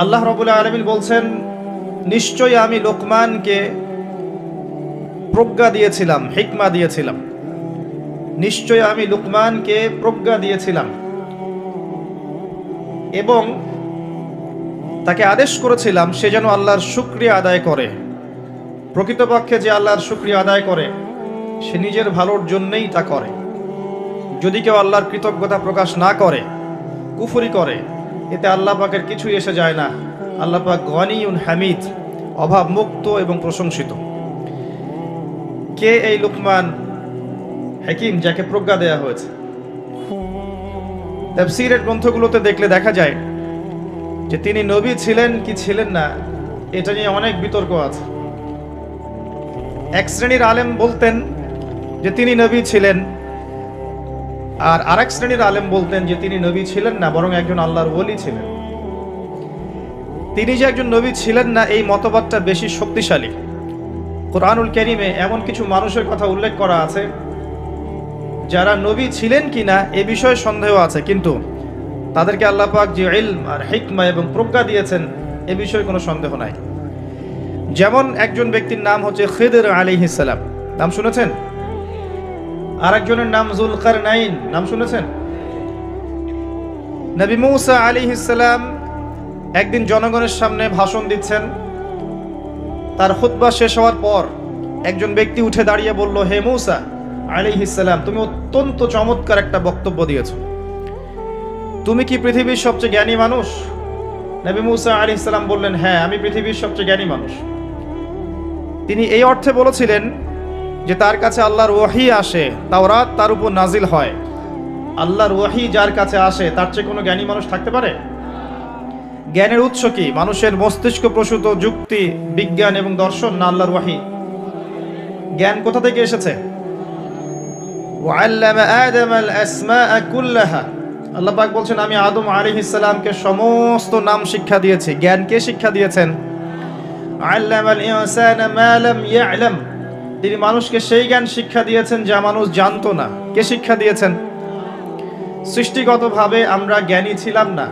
আল্লাহ রাব্বুল আলামিন বলছেন, নিশ্চয়ই আমি লোকমানকে প্রজ্ঞা দিয়েছিলাম, হিকমা দিয়েছিলাম। নিশ্চয়ই আমি লোকমানকে প্রজ্ঞা দিয়েছিলাম এবং তাকে আদেশ করেছিলাম সে যেন আল্লাহর শুকরিয়া আদায় করে। প্রকৃতপক্ষে যে আল্লাহর শুকরিয়া আদায় করে সে নিজের ভালোর জন্যই তা করে। যদি কেউ আল্লাহর কৃতজ্ঞতা প্রকাশ না করে, কুফরি করে, এতে আল্লাহ পাকের কিছুই এসে যায় না। আল্লাহ পাক গনিউন হামিদ, অভাব মুক্ত এবং প্রশংসিত। কে এই লুকমান হাকিম যাকে প্রজ্ঞা দেয়া হয়েছে? তাফসীরের গ্রন্থগুলোতে দেখলে দেখা যায় যে তিনি নবী ছিলেন কি ছিলেন না এটা নিয়ে অনেক বিতর্ক আছে। এক শ্রেণীর আলেম বলতেন যে তিনি নবী ছিলেন, আর আরেক শ্রেণীর আলেম বলতেন যে তিনি নবী ছিলেন না, বরং একজন আল্লাহর ওলি ছিলেন। তিনি যে একজন নবী ছিলেন না এই মতবাদটা বেশি শক্তিশালী। কোরআনুল কারীমে এমন কিছু মানুষের কথা উল্লেখ করা আছে যারা নবী ছিলেন কিনা এ বিষয়ে সন্দেহ আছে, কিন্তু তাদেরকে আল্লাহ পাক যে ইলম আর হিকমা এবং প্রজ্ঞা দিয়েছেন এ বিষয়ে কোনো সন্দেহ নাই। যেমন একজন ব্যক্তির নাম হচ্ছে খিদর আলাইহিস সালাম, নাম শুনেছেন? আর একজনের নাম যুলকারনাইন, নাম শুনেছেন? নবী মুসা আলাইহিস সালাম একদিন জনগণের সামনে ভাষণ দিচ্ছেন। তার খুতবা শেষ হওয়ার পর একজন ব্যক্তি উঠে দাঁড়িয়ে বলল, হে মুসা আলাইহিস সালাম, তুমি অত্যন্ত চমৎকার একটা বক্তব্য দিয়েছো। তুমি কি পৃথিবীর সবচেয়ে জ্ঞানী মানুষ? নবী মুসা আলাইহিস সালাম বললেন, হ্যাঁ, আমি পৃথিবীর সবচেয়ে জ্ঞানী মানুষ। তিনি এই অর্থে বলেছিলেন যে তার কাছে আল্লাহর ওয়াহি আসে, তাওরাত তার উপর নাজিল হয়। আল্লাহর ওয়াহি যার কাছে আসে তার চেয়ে কোনো জ্ঞানী মানুষ থাকতে পারে? জ্ঞানের উৎস কি? মানুষের মস্তিষ্ক প্রসূত যুক্তি, বিজ্ঞান এবং দর্শন, না আল্লাহর ওয়াহি? জ্ঞান কোথা থেকে এসেছে? ওয়াল্লামা আদামাল আসমাআ কুল্লাহা, আল্লাহ পাক বলছেন আমি আদম আলাইহিস সালামকে সমস্ত নাম শিক্ষা দিয়েছি। জ্ঞান কে শিক্ষা দিয়েছেন? আল্লামাল ইনসানা মা লাম ইয়ালাম, তিনি মানুষকে সেই জ্ঞান শিক্ষা দিয়েছেন যা মানুষ জানতো না। কে শিক্ষা দিয়েছেন? সৃষ্টিগতভাবে আমরা জ্ঞানী ছিলাম না,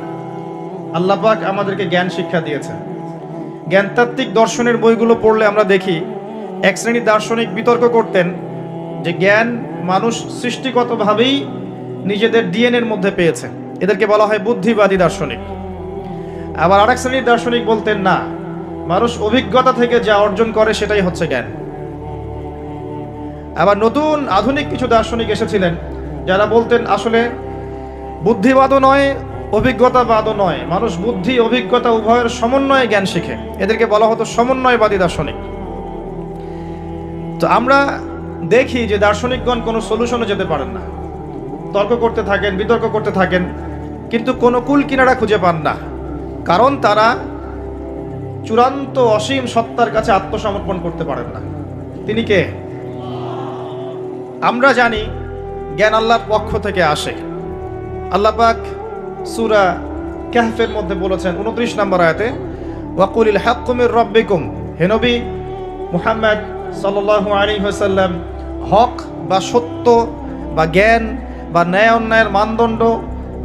আল্লাহ পাক আমাদেরকে জ্ঞান শিক্ষা দিয়েছেন। জ্ঞানতাত্ত্বিক দর্শনের বইগুলো পড়লে আমরা দেখি এক শ্রেণীর দার্শনিক বিতর্ক করতেন যে জ্ঞান মানুষ সৃষ্টিগতভাবেই নিজেদের ডিএনএর মধ্যে পেয়েছে, এদেরকে বলা হয় বুদ্ধিবাদী দার্শনিক। আবার আরেক শ্রেণীর দার্শনিক বলতেন না, মানুষ অভিজ্ঞতা থেকে যা অর্জন করে সেটাই হচ্ছে জ্ঞান। আবার নতুন আধুনিক কিছু দার্শনিক এসেছিলেন যারা বলতেন আসলে বুদ্ধিবাদও নয়, অভিজ্ঞতাবাদও নয়, মানুষ বুদ্ধি অভিজ্ঞতা উভয়ের সমন্বয়ে জ্ঞান শিখে। এদেরকে বলা হতো সমন্বয়বাদী দার্শনিক। তো আমরা দেখি যে দার্শনিকগণ কোনো সলিউশনে যেতে পারেন না, তর্ক করতে থাকেন, বিতর্ক করতে থাকেন, কিন্তু কোনো কুল কিনারা খুঁজে পান না। কারণ তারা চূড়ান্ত অসীম সত্তার কাছে আত্মসমর্পণ করতে পারেন না। তিনি কে? আমরা জানি জ্ঞান আল্লাহর পক্ষ থেকে আসে। আল্লাহ পাক সূরা কাহফের মধ্যে বলেছেন 29 নম্বর আয়াতে, ওয়াকুলিল হাক্কু মির রাব্বিকুম, হে নবী মুহাম্মদ সাল্লাল্লাহু আলাইহি ওয়াসাল্লাম, হক বা সত্য বা জ্ঞান বা ন্যায় অন্যায়ের মানদণ্ড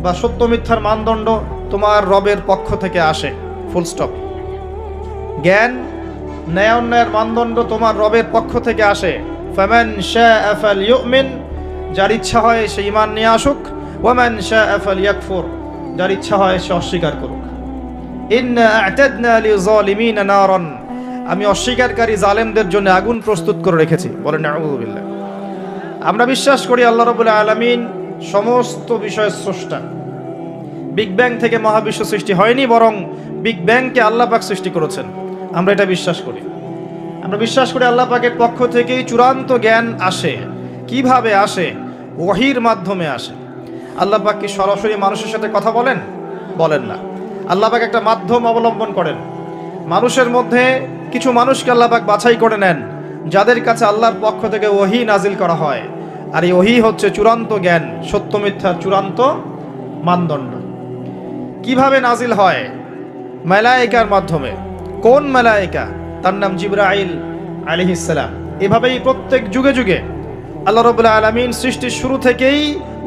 বা সত্য মিথ্যার মানদণ্ড তোমার রবের পক্ষ থেকে আসে, ফুল স্টপ। জ্ঞান ন্যায় অন্যায়ের মানদণ্ড তোমার রবের পক্ষ থেকে আসে। ফামান শাআ ফালইউমিন, যার ইচ্ছা হয় সে ঈমান নিয়ে আসুক, ওয়ামান শাআ ফালইয়াকফুর, যার ইচ্ছা হয় সে অস্বীকার করুক। ইন্না আ'তাদনা লিযালিমিনা নারান, আমি অস্বীকারকারী জালেমদের জন্য আগুন প্রস্তুত করে রেখেছি। বলেন আউযু বিল্লাহ। আমরা বিশ্বাস করি আল্লাহ রাব্বুল আলামিন সমস্ত বিষয়ের স্রষ্টা। বিগ ব্যাং থেকে মহাবিশ্ব সৃষ্টি হয়নি, বরং বিগ ব্যাংকে আল্লাহ পাক সৃষ্টি করেছেন। আমরা এটা বিশ্বাস করি। আমরা বিশ্বাস করি আল্লাহ পাকের পক্ষ থেকেই চূড়ান্ত জ্ঞান আসে। কিভাবে আসে? ওহীর মাধ্যমে আসে। আল্লাহ পাক কি সরাসরি মানুষের সাথে কথা বলেন? বলেন না। আল্লাহ পাক একটা মাধ্যম অবলম্বন করেন। মানুষের মধ্যে কিছু মানুষকে আল্লাহ পাক বাছাই করে নেন যাদের কাছে আল্লাহর পক্ষ থেকে ওহী নাজিল করা হয়। আর এই ওহী হচ্ছে চূড়ান্ত জ্ঞান, সত্য মিথ্যার চূড়ান্ত মানদণ্ড। কিভাবে নাজিল হয়? মালায়েকার মাধ্যমে। কোন মালায়েকা? তার নাম জিবরাইল আলাইহিস সালাম। এভাবেই প্রত্যেক যুগে যুগে আল্লাহ রাব্বুল আলামিন সৃষ্টির শুরু থেকেই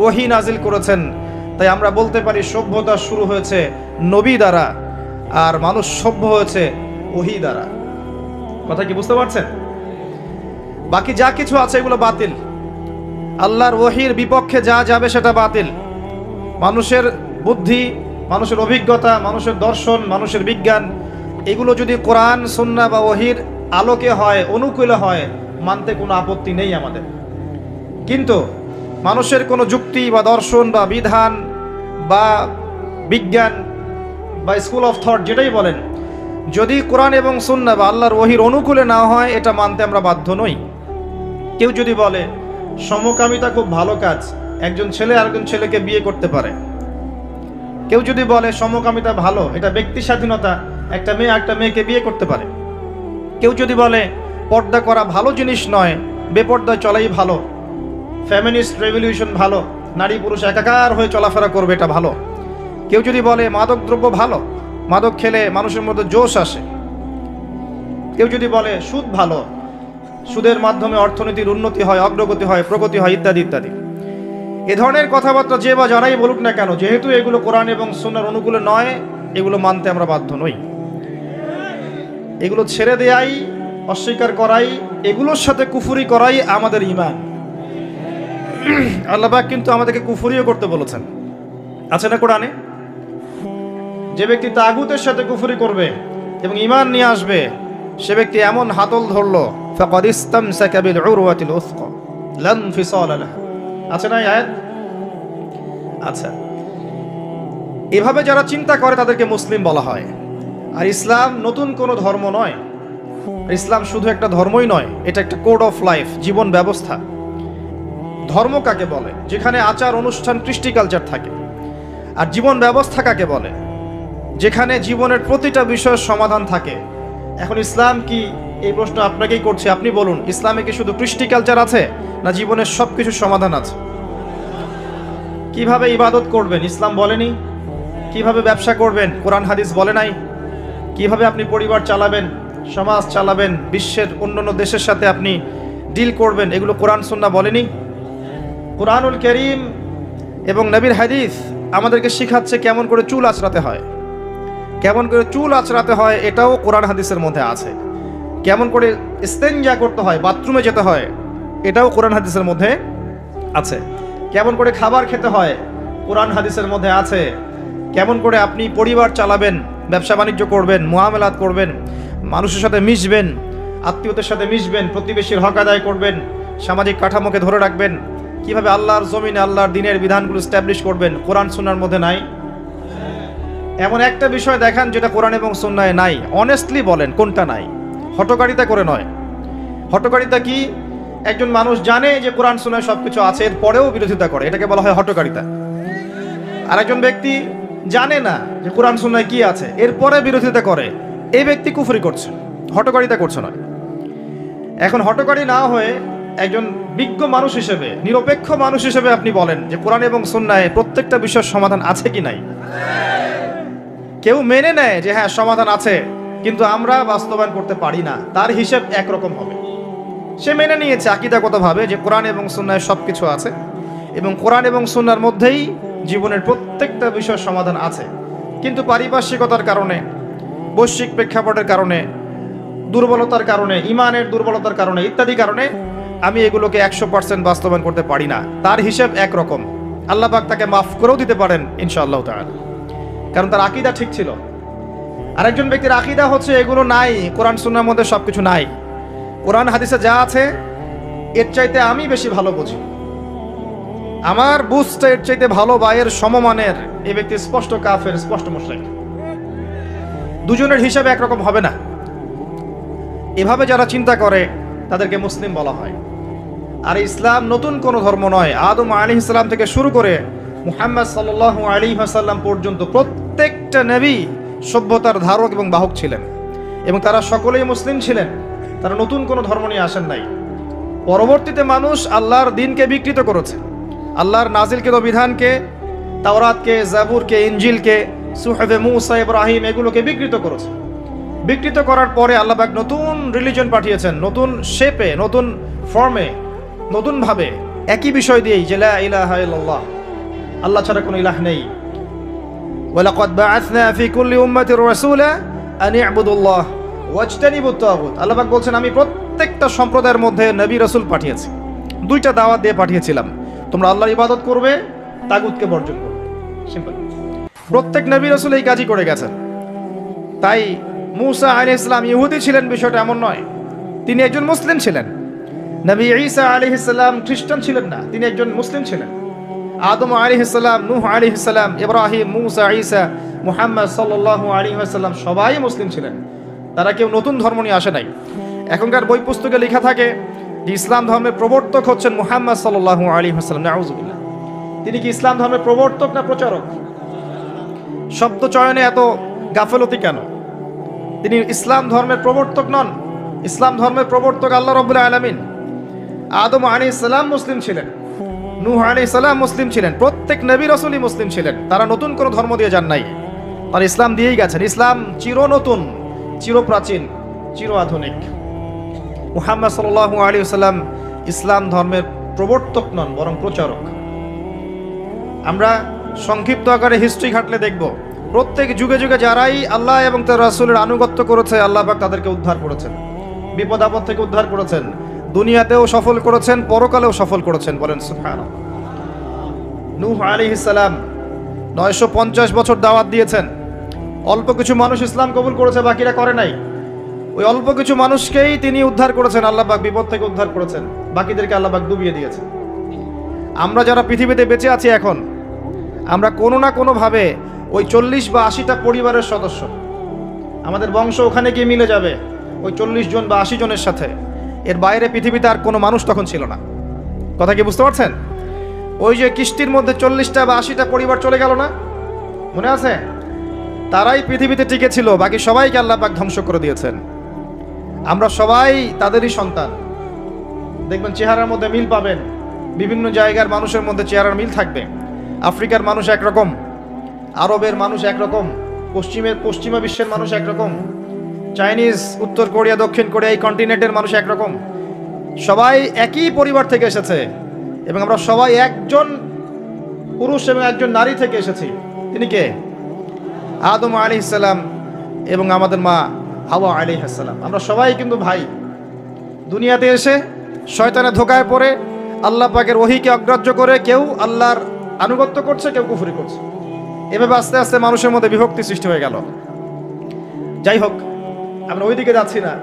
ওহী নাজিল করেছেন। তাই আমরা বলতে পারি সভ্যতা শুরু হয়েছে নবী দ্বারা, আর মানুষ সভ্য হয়েছে ওহী দ্বারা। কথা কি বুঝতে পারছেন? বাকি যা কিছু আছে এগুলো বাতিল। আল্লাহর ওহীর বিপক্ষে যা যাবে সেটা বাতিল। মানুষের বুদ্ধি, মানুষের অভিজ্ঞতা, মানুষের দর্শন, মানুষের বিজ্ঞান, এগুলো যদি কোরআন সুন্নাহ বা ওহীর আলোকে হয়, অনুকূলে হয়, মানতে কোনো আপত্তি নেই আমাদের। কিন্তু মানুষের কোনো যুক্তি বা দর্শন বা বিধান বা বিজ্ঞান বা স্কুল অফ থট যেটাই বলেন, যদি কোরআন এবং সুন্নাহ বা আল্লাহর ওহীর অনুকূলে না হয়, এটা মানতে আমরা বাধ্য নই। কেউ যদি বলে সমকামিতা খুব ভালো কাজ, একজন ছেলে আরেকজন ছেলেকে বিয়ে করতে পারে। কেউ যদি বলে সমকামিতা ভালো, এটা ব্যক্তি স্বাধীনতা, একটা মেয়ে একটা মেয়েকে বিয়ে করতে পারে। কেউ যদি বলে পর্দা করা ভালো জিনিস নয়, বেপর্দা চলাই ভালো, ফেমিনিস্ট রেভলিউশন ভালো, নারী পুরুষ একাকার হয়ে চলাফেরা করবে, এটা ভালো। কেউ যদি বলে মাদক দ্রব্য ভালো, মাদক খেলে মানুষের মধ্যে জোশ আসে। কেউ যদি বলে সুদ ভালো, সুদের মাধ্যমে অর্থনীতির উন্নতি হয়, অগ্রগতি হয়, প্রগতি হয়, ইত্যাদি ইত্যাদি। এ ধরনের কথাবার্তা যে বা যারাই বলুক না কেন, যেহেতু এগুলো কোরআন এবং সুন্নাহর অনুকূলে নয়, এগুলো মানতে আমরা বাধ্য নই। এগুলো ছেড়ে দেয়াই, অস্বীকার করাই, এগুলোর সাথে কুফরি করাই আমাদের ঈমান। আল্লাহ পাক কিন্তু আমাদেরকে কুফরিও করতে বলেছেন, আছে না কোরআনে? যে ব্যক্তি তাগুতের সাথে কুফরি করবে এবং ঈমান নিয়ে আসবে, সে ব্যক্তি এমন হাতল ধরলো, ফাকাদ ইসতামসাকা বিল উরওয়াতিল উসকা লা ইনফিসালা লাহা। আছে না আয়াত? আচ্ছা, এভাবে যারা চিন্তা করে তাদেরকে মুসলিম বলা হয়। আর ইসলাম নতুন কোনো ধর্ম নয়। ইসলাম শুধু একটা ধর্মই নয়, এটা একটা কোড অফ লাইফ, জীবন ব্যবস্থা। ধর্ম কাকে বলে? যেখানে আচার অনুষ্ঠান, কৃষ্টি কালচার থাকে। আর জীবন ব্যবস্থা কাকে বলে? যেখানে জীবনের প্রতিটা বিষয়ের সমাধান থাকে। এখন ইসলাম কি, এই প্রশ্ন আপনাকেই করছি, আপনি বলুন, ইসলামে কি শুধু কৃষ্টি কালচার আছে, না জীবনের সব কিছুর সমাধান আছে? কিভাবে ইবাদত করবেন ইসলাম বলেনি? কিভাবে ব্যবসা করবেন কোরআন হাদিস বলে নাই? কিভাবে আপনি পরিবার চালাবেন, সমাজ চালাবেন, বিশ্বের অন্যান্য দেশের সাথে আপনি ডিল করবেন, এগুলো কোরআন সুন্নাহ বলেনি? কোরআনুল কারীম এবং নবীর হাদিস আমাদেরকে শিখাচ্ছে কেমন করে চুল আঁচড়াতে হয়। কেমন করে চুল আঁচড়াতে হয় এটাও কোরআন হাদিসের মধ্যে আছে। কেমন করে ইস্তেঞ্জা করতে হয়, বাথরুমে যেতে হয়, এটাও কোরআন হাদিসের মধ্যে আছে। কেমন করে খাবার খেতে হয়, কোরআন হাদিসের মধ্যে আছে। কেমন করে আপনি পরিবার চালাবেন, ব্যবসা বাণিজ্য করবেন, মুআমালাত করবেন, মানুষের সাথে মিশবেন, আত্মীয়দের সাথে মিশবেন, প্রতিবেশীর হক আদায় করবেন, সামাজিক কাঠামোকে ধরে রাখবেন, কিভাবে আল্লাহর জমিনে আল্লাহর দ্বীনের বিধানগুলো এস্টাবলিশ করবেন, কোরআন সুন্নাহর মধ্যে নাই? এমন একটা বিষয় দেখান যেটা কোরআন এবং সুন্নাহে নাই। অনেস্টলি বলেন কোনটা নাই, হটকারিতা করে নয়। হটকারিতা কি? একজন মানুষ জানে যে কোরআন সুন্নাহে সবকিছু আছে, এর পরেও বিরোধিতা করে, এটাকে বলা হয় হটকারিতা। আর একজন ব্যক্তি জানে না যে কোরআন সুন্নাহে কি আছে, এরপরে বিরোধিতা করে, এই ব্যক্তি কুফরি করছে, হটকারিতা করছে নয়। এখন হটকারী না হয়ে একজন বিজ্ঞ মানুষ হিসেবে, নিরপেক্ষ মানুষ হিসেবে আপনি বলেন যে কোরআন এবং সুন্নাহে প্রত্যেকটা বিষয়ের সমাধান আছে কি নাই। কেউ মেনে নেয় যে হ্যাঁ সমাধান আছে, কিন্তু আমরা বাস্তবায়ন করতে পারি না, তার হিসেব একরকম হবে। সে মেনে নিয়েছে আকীদাগতভাবে যে কোরআন এবং সুন্নাহে সব কিছু আছে এবং কোরআন এবং সুন্নাহর মধ্যেই জীবনের প্রত্যেকটা বিষয়ের সমাধান আছে, কিন্তু পারিপার্শ্বিকতার কারণে, বৈশ্বিক প্রেক্ষাপটের কারণে, দুর্বলতার কারণে, ইমানের দুর্বলতার কারণে, ইত্যাদি কারণে আমি এগুলোকে 100% বাস্তবায়ন করতে পারি না, তার হিসেব একরকম। আল্লাহ পাক তাকে মাফ করেও দিতে পারেন ইনশাআল্লাহ তাআলা, কারণ তার আকীদা ঠিক ছিল। আরেকজন ব্যক্তির আকীদা হচ্ছে এগুলো নাই, কোরআন সুন্নাহর মধ্যে সবকিছু নাই, কোরআন হাদিসে যা আছে এর চাইতে আমি বেশি ভালো বুঝি, আমার বুঝটা এর চাইতে ভালো বা এর সমমানের, এই ব্যক্তি স্পষ্ট কাফের, স্পষ্ট মুশরিক। দুজনের হিসাব একরকম হবে না। এভাবে যারা চিন্তা করে তাদেরকে মুসলিম বলা হয়। আর ইসলাম নতুন কোনো ধর্ম নয়। আদম আলাইহিস সালাম থেকে শুরু করে মুহাম্মদ সাল্লাল্লাহু আলাইহি ওয়াসাল্লাম পর্যন্ত প্রত্যেকটা নবী সভ্যতার ধারক এবং বাহক ছিলেন, এবং তারা সকলেই মুসলিম ছিলেন। তারা নতুন কোনো ধর্ম নিয়ে আসেন নাই। পরবর্তীতে মানুষ আল্লাহর দ্বীনকে বিকৃত করেছে, আল্লাহর নাজিলকৃত বিধানকে, তাওরাতকে, জাবুরকে, ইনজিলকে, সুহফে মূসা, ইব্রাহিম, এগুলোকে বিকৃত করেছে। বিকৃত করার পরে আল্লাহ পাক নতুন রিলিজন পাঠিয়েছেন, নতুন শেপে, নতুন ফর্মে, নতুনভাবে, একই বিষয় দিয়েই যে লা ইলাহা ইল্লাল্লাহ, আল্লাহ ছাড়া কোনো ইলাহ নেই। ওয়ালাকাদ বাআসনা ফি কুল্লি উম্মাতির রাসূলা আন ই'বুদুল্লাহ ওয়াজতানিবুত তাগুত। আল্লাহ পাক বলছেন আমি প্রত্যেকটা সম্প্রদায়ের মধ্যে নবী রাসূল পাঠিয়েছি, দুইটা দাওয়াত দিয়ে পাঠিয়েছিলাম, তোমরা আল্লাহর ইবাদত করবে, তাগুতকে বর্জন করবে। সিম্পল। প্রত্যেক নবী রাসূল এই কাজই করে গেছেন। তাই মূসা আলাইহিস সালাম ইহুদি ছিলেন বিষয়টা এমন নয়, তিনি একজন মুসলিম ছিলেন। নবী ঈসা আলাইহিস সালাম খ্রিস্টান ছিলেন না, তিনি একজন মুসলিম ছিলেন। আদম আলাইহিস সালাম, নূহ আলাইহিস সালাম, ইব্রাহিম, মূসা, ঈসা, মুহাম্মদ সাল্লাল্লাহু আলাইহি ওয়াসাল্লাম সবাই মুসলিম ছিলেন। তারা কেউ নতুন ধর্ম নিয়ে আসে নাই। এখনকার বই পুস্তকে লেখা থাকে যে ইসলাম ধর্মের প্রবর্তক হচ্ছেন মুহাম্মদ সাল্লাল্লাহু আলাইহি ওয়াসাল্লাম। নাউযুবিল্লাহ। তিনি কি ইসলাম ধর্মের প্রবর্তক না প্রচারক? শব্দ চয়নে এত গাফলতি কেন? তিনি ইসলাম ধর্মের প্রবর্তক নন, ইসলাম ধর্মের প্রবর্তক আল্লাহ রাব্বুল আলামিন। আদম আলাইহিস সালাম মুসলিম ছিলেন, নূহ আলাইহিস সালাম মুসলিম ছিলেন, প্রত্যেক নবী রাসূলই মুসলিম ছিলেন। তারা নতুন কোনো ধর্ম দিয়ে যান নাই, তারা ইসলাম দিয়েই গেছেন। ইসলাম চির নতুন, চির প্রাচীন, চির আধুনিক। মুহাম্মদ সাল্লাল্লাহু আলাইহি ওয়াসাল্লাম ইসলাম ধর্মের প্রবর্তক নন, বরং প্রচারক। আমরা সংক্ষিপ্ত আকারে হিস্ট্রি ঘাটলে দেখব প্রত্যেক যুগে যুগে যারাই আল্লাহ এবং তার রাসূলের আনুগত্য করেছে, আল্লাহ পাক তাদেরকে উদ্ধার করেছেন, বিপদ আপদ থেকে উদ্ধার করেছেন, দুনিয়াতেও সফল করেছেন, পরকালেও সফল করেছেন। বলেন সুবহানাল্লাহ। নূহ আলাইহিস সালাম 950 বছর দাওয়াত দিয়েছেন, অল্প কিছু মানুষ ইসলাম কবুল করেছে, বাকিরা করে নাই। ওই অল্প কিছু মানুষকেই তিনি উদ্ধার করেছেন, আল্লাহ পাক বিপদ থেকে উদ্ধার করেছেন, বাকিদেরকে আল্লাহ পাক ডুবিয়ে দিয়েছেন। আমরা যারা পৃথিবীতে বেঁচে আছি এখন, আমরা কোনো না কোনোভাবে ওই 40 বা 80টা পরিবারের সদস্য। আমাদের বংশ ওখানে গিয়ে মিলে যাবে ওই 40 জন বা 80 জনের সাথে। এর বাইরে পৃথিবীতে আর কোনো মানুষ তখন ছিল না। কথা কি বুঝতে পারছেন? ওই যে কিস্তির মধ্যে 40টা বা 80টা পরিবার চলে গেল না, মনে আছে? তারাই পৃথিবীতে টিকে ছিল, বাকি সবাইকে আল্লাহ পাক ধ্বংস করে দিয়েছেন। আমরা সবাই তাদেরই সন্তান। দেখবেন চেহারার মধ্যে মিল পাবেন, বিভিন্ন জায়গার মানুষের মধ্যে চেহারার মিল থাকবে। আফ্রিকার মানুষ একরকম, আরবের মানুষ একরকম, পশ্চিমা বিশ্বের মানুষ একরকম, চাইনিজ, উত্তর কোরিয়া, দক্ষিণ কোরিয়া, এই কন্টিনেন্টের মানুষ একরকম। সবাই একই পরিবার থেকে এসেছে এবং আমরা সবাই একজন পুরুষ এবং একজন নারী থেকে এসেছি। তিনি কে? আদম আলাইহিস সালাম এবং আমাদের মা হাওয়া আলাইহিস সালাম। আমরা সবাই কিন্তু ভাই। দুনিয়াতে এসে শয়তানের ধোকায় পড়ে আল্লাহ পাকের ওহীকে অগ্রাহ্য করে কেউ আল্লাহর আনুগত্য করছে, কেউ কুফরি করছে। এভাবে আস্তে আস্তে মানুষের মধ্যে বিভক্তি সৃষ্টি হয়ে গেল। যাই হোক, আমরা ওইদিকে যাচ্ছি না।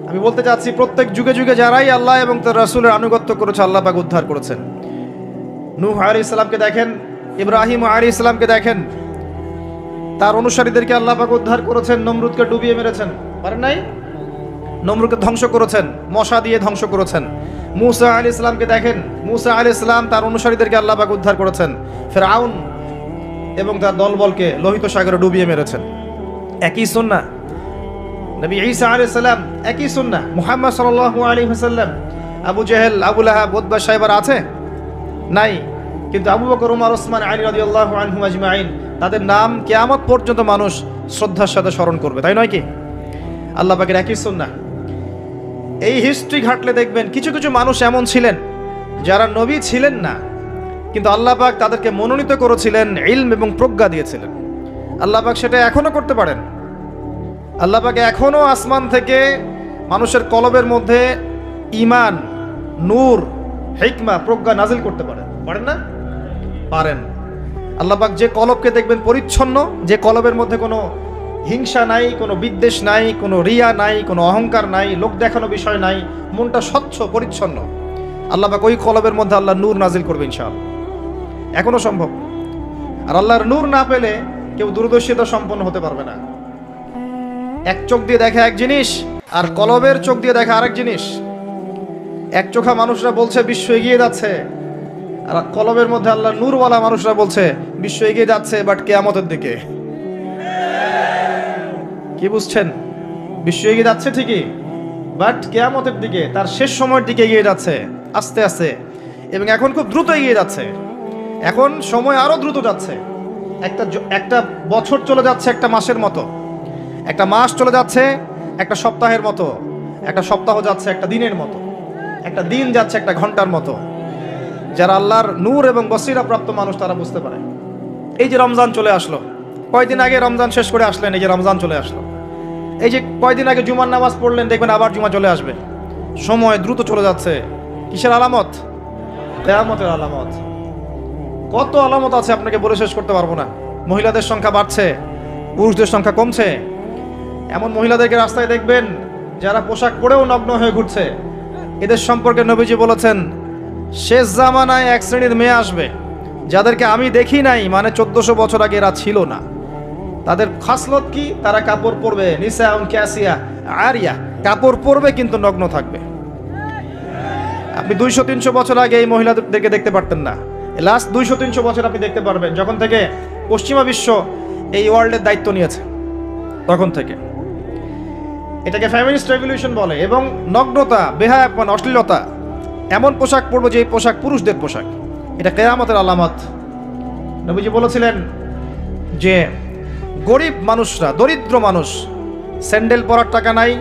আমি বলতে চাচ্ছি প্রত্যেক যুগে যুগে যারাই আল্লাহ এবং তার রাসূলের আনুগত্য করেছে, আল্লাহ পাক উদ্ধার করেছেন। নূহ আলাইহিস সালামকে দেখেন, ইব্রাহিম আলাইহিস সালামকে দেখেন, তার অনুসারীদেরকে আল্লাহ পাক উদ্ধার করেছেন। নমরুদকে ডুবিয়ে মেরেছেন, পারেন নাই? নমরুদকে ধ্বংস করেছেন, মশা দিয়ে ধ্বংস করেছেন। মূসা আলাইহিস সালামকে দেখেন, মূসা আলাইহিস সালাম তার অনুসারীদেরকে আল্লাহ পাক উদ্ধার করেছেন। ফিরআউন এবং তার দলবলকে লোহিত সাগরে ডুবিয়ে মেরেছেন। একই সুন্নাহ। নবী ঈসা আলাইহিস সালাম একই সুন্নাহ। মুহাম্মদ সাল্লাল্লাহু আলাইহি ওয়াসাল্লাম, আবু জেহেল, আবু লাহাব, উতবা, শাইবার আছে? নাই। কিন্তু আবু বকর, ওমর, ওসমান, আলী রাদিয়াল্লাহু আনহুম আজমাইন, তাদের নাম কিয়ামত পর্যন্ত মানুষ শ্রদ্ধার সাথে স্মরণ করবে, তাই নয় কি? আল্লাহ পাকের একই সুন্নাহ। এই হিস্ট্রি ঘাটলে দেখবেন কিছু কিছু মানুষ এমন ছিলেন যারা নবী ছিলেন না, কিন্তু আল্লাহ পাক তাদেরকে মনোনীত করেছিলেন, ইলম এবং প্রজ্ঞা দিয়েছিলেন। আল্লাহ পাক সেটা এখনো করতে পারেন। আল্লাহ পাক এখনো আসমান থেকে মানুষের কলবের মধ্যে ঈমান, নূর, হিকমা, প্রজ্ঞা নাজিল করতে পারেন। পারেন না? পারেন। আল্লাহ পাক যে কলবকে দেখবেন পরিচ্ছন্ন, যে কলবের মধ্যে কোনো হিংসা নাই, কোনো বিদ্বেষ নাই, কোনো রিয়া নাই, কোনো অহংকার নাই, লোক দেখানো বিষয় নাই, মনটা স্বচ্ছ পরিচ্ছন্ন, আল্লাহ পাক ওই কলবের মধ্যে আল্লাহ নূর নাজিল করবে ইনশাআল্লাহ। এখনো সম্ভব। আর আল্লাহর নূর না পেলে কেউ দূরদর্শিতা সম্পন্ন হতে পারবে না। এক চোখ দিয়ে দেখে এক জিনিস, আর কলবের চোখ দিয়ে দেখে আরেক জিনিস। এক চোখা মানুষরা বলছে বিশ্ব এগিয়ে যাচ্ছে, আর কলবের মধ্যে আল্লাহর নূরওয়ালা মানুষরা বলছে বিশ্ব এগিয়ে যাচ্ছে বাট কিয়ামতের দিকে। কি বুঝছেন? বিশ্ব এগিয়ে যাচ্ছে ঠিকই, বাট কিয়ামতের দিকে, তার শেষ সময়ের দিকে এগিয়ে যাচ্ছে আস্তে আস্তে, এবং এখন খুব দ্রুত এগিয়ে যাচ্ছে। এখন সময় আরো দ্রুত যাচ্ছে। একটা বছর চলে যাচ্ছে একটা মাসের মতো, একটা মাস চলে যাচ্ছে একটা সপ্তাহের মতো, একটা সপ্তাহ যাচ্ছে একটা দিনের মতো, একটা দিন যাচ্ছে একটা ঘন্টার মতো। যারা আল্লাহর নূর এবং বসিরা প্রাপ্ত মানুষ তারা বুঝতে পারে। এই যে রমজান চলে আসলো, কয়দিন আগে রমজান শেষ করে আসলেন, এই যে রমজান চলে আসলো। এই যে কয়দিন আগে জুমার নামাজ পড়লেন, দেখবেন আবার জুমা চলে আসবে। সময় দ্রুত চলে যাচ্ছে। কিসের আলামত? কিয়ামতের আলামত। কত আলামত আছে আপনাকে বলে শেষ করতে পারবো না। মহিলাদের সংখ্যা বাড়ছে, পুরুষদের সংখ্যা কমছে। এমন মহিলাদেরকে রাস্তায় দেখবেন যারা পোশাক পরেও নগ্ন হয়ে ঘুরছে। এদের সম্পর্কে নবীজি বলেছেন, শেষ জামানায় এক শ্রেণীর মেয়ে আসবে যাদেরকে আমি দেখি নাই, মানে 1400 বছর আগে এরা ছিল না। তাদের খাসলত কি? তারা কাপড় পরবে, নিসাউন কাসিয়া আরিয়া, কাপড় পরবে কিন্তু নগ্ন থাকবে। আপনি 200-300 বছর আগে এই মহিলাদেরকে দেখতে পারতেন না। লাস্ট 200-300 বছর আপনি দেখতে পারবেন, যখন থেকে পশ্চিমা বিশ্ব এই ওয়ার্ল্ডের দায়িত্ব নিয়েছে তখন থেকে। এটাকে ফেমিনিস্ট রেভলিউশন বলে। এবং নগ্নতা, বেহায়াপন, অশ্লীলতা, এমন পোশাক পরবো যে পোশাক পুরুষদের পোশাক। এটা কিয়ামতের আলামত। নবীজি বলেছিলেন যে গরিব মানুষরা, দরিদ্র মানুষ, স্যান্ডেল পরার টাকা নাই,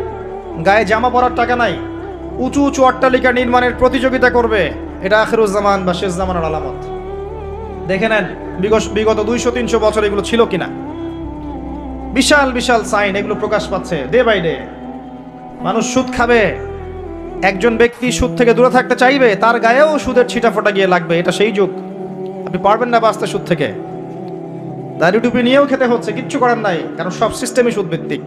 গায়ে জামা পরার টাকা নাই, উঁচু উঁচু অট্টালিকা নির্মাণের প্রতিযোগিতা করবে। এটা আখিরুজ্জামান বা শেষ জামানার আলামত। দেখে নেন বিগত 200-300 বছর এগুলো ছিল কিনা। বিশাল বিশাল সাইন এগুলো প্রকাশ পাচ্ছে ডে বাই ডে। মানুষ সুদ খাবে, একজন ব্যক্তি সুদ থেকে দূরে থাকতে চাইবে, তার গায়েও সুদের ছিটাফোটা গিয়ে লাগবে। এটা সেই যুগ। আপনি পারবেন না বাঁচতে সুদ থেকে। দাড়ি টুপি নিয়েও খেতে হচ্ছে, কিচ্ছু করার নাই, কারণ সব সিস্টেমই সুদ ভিত্তিক।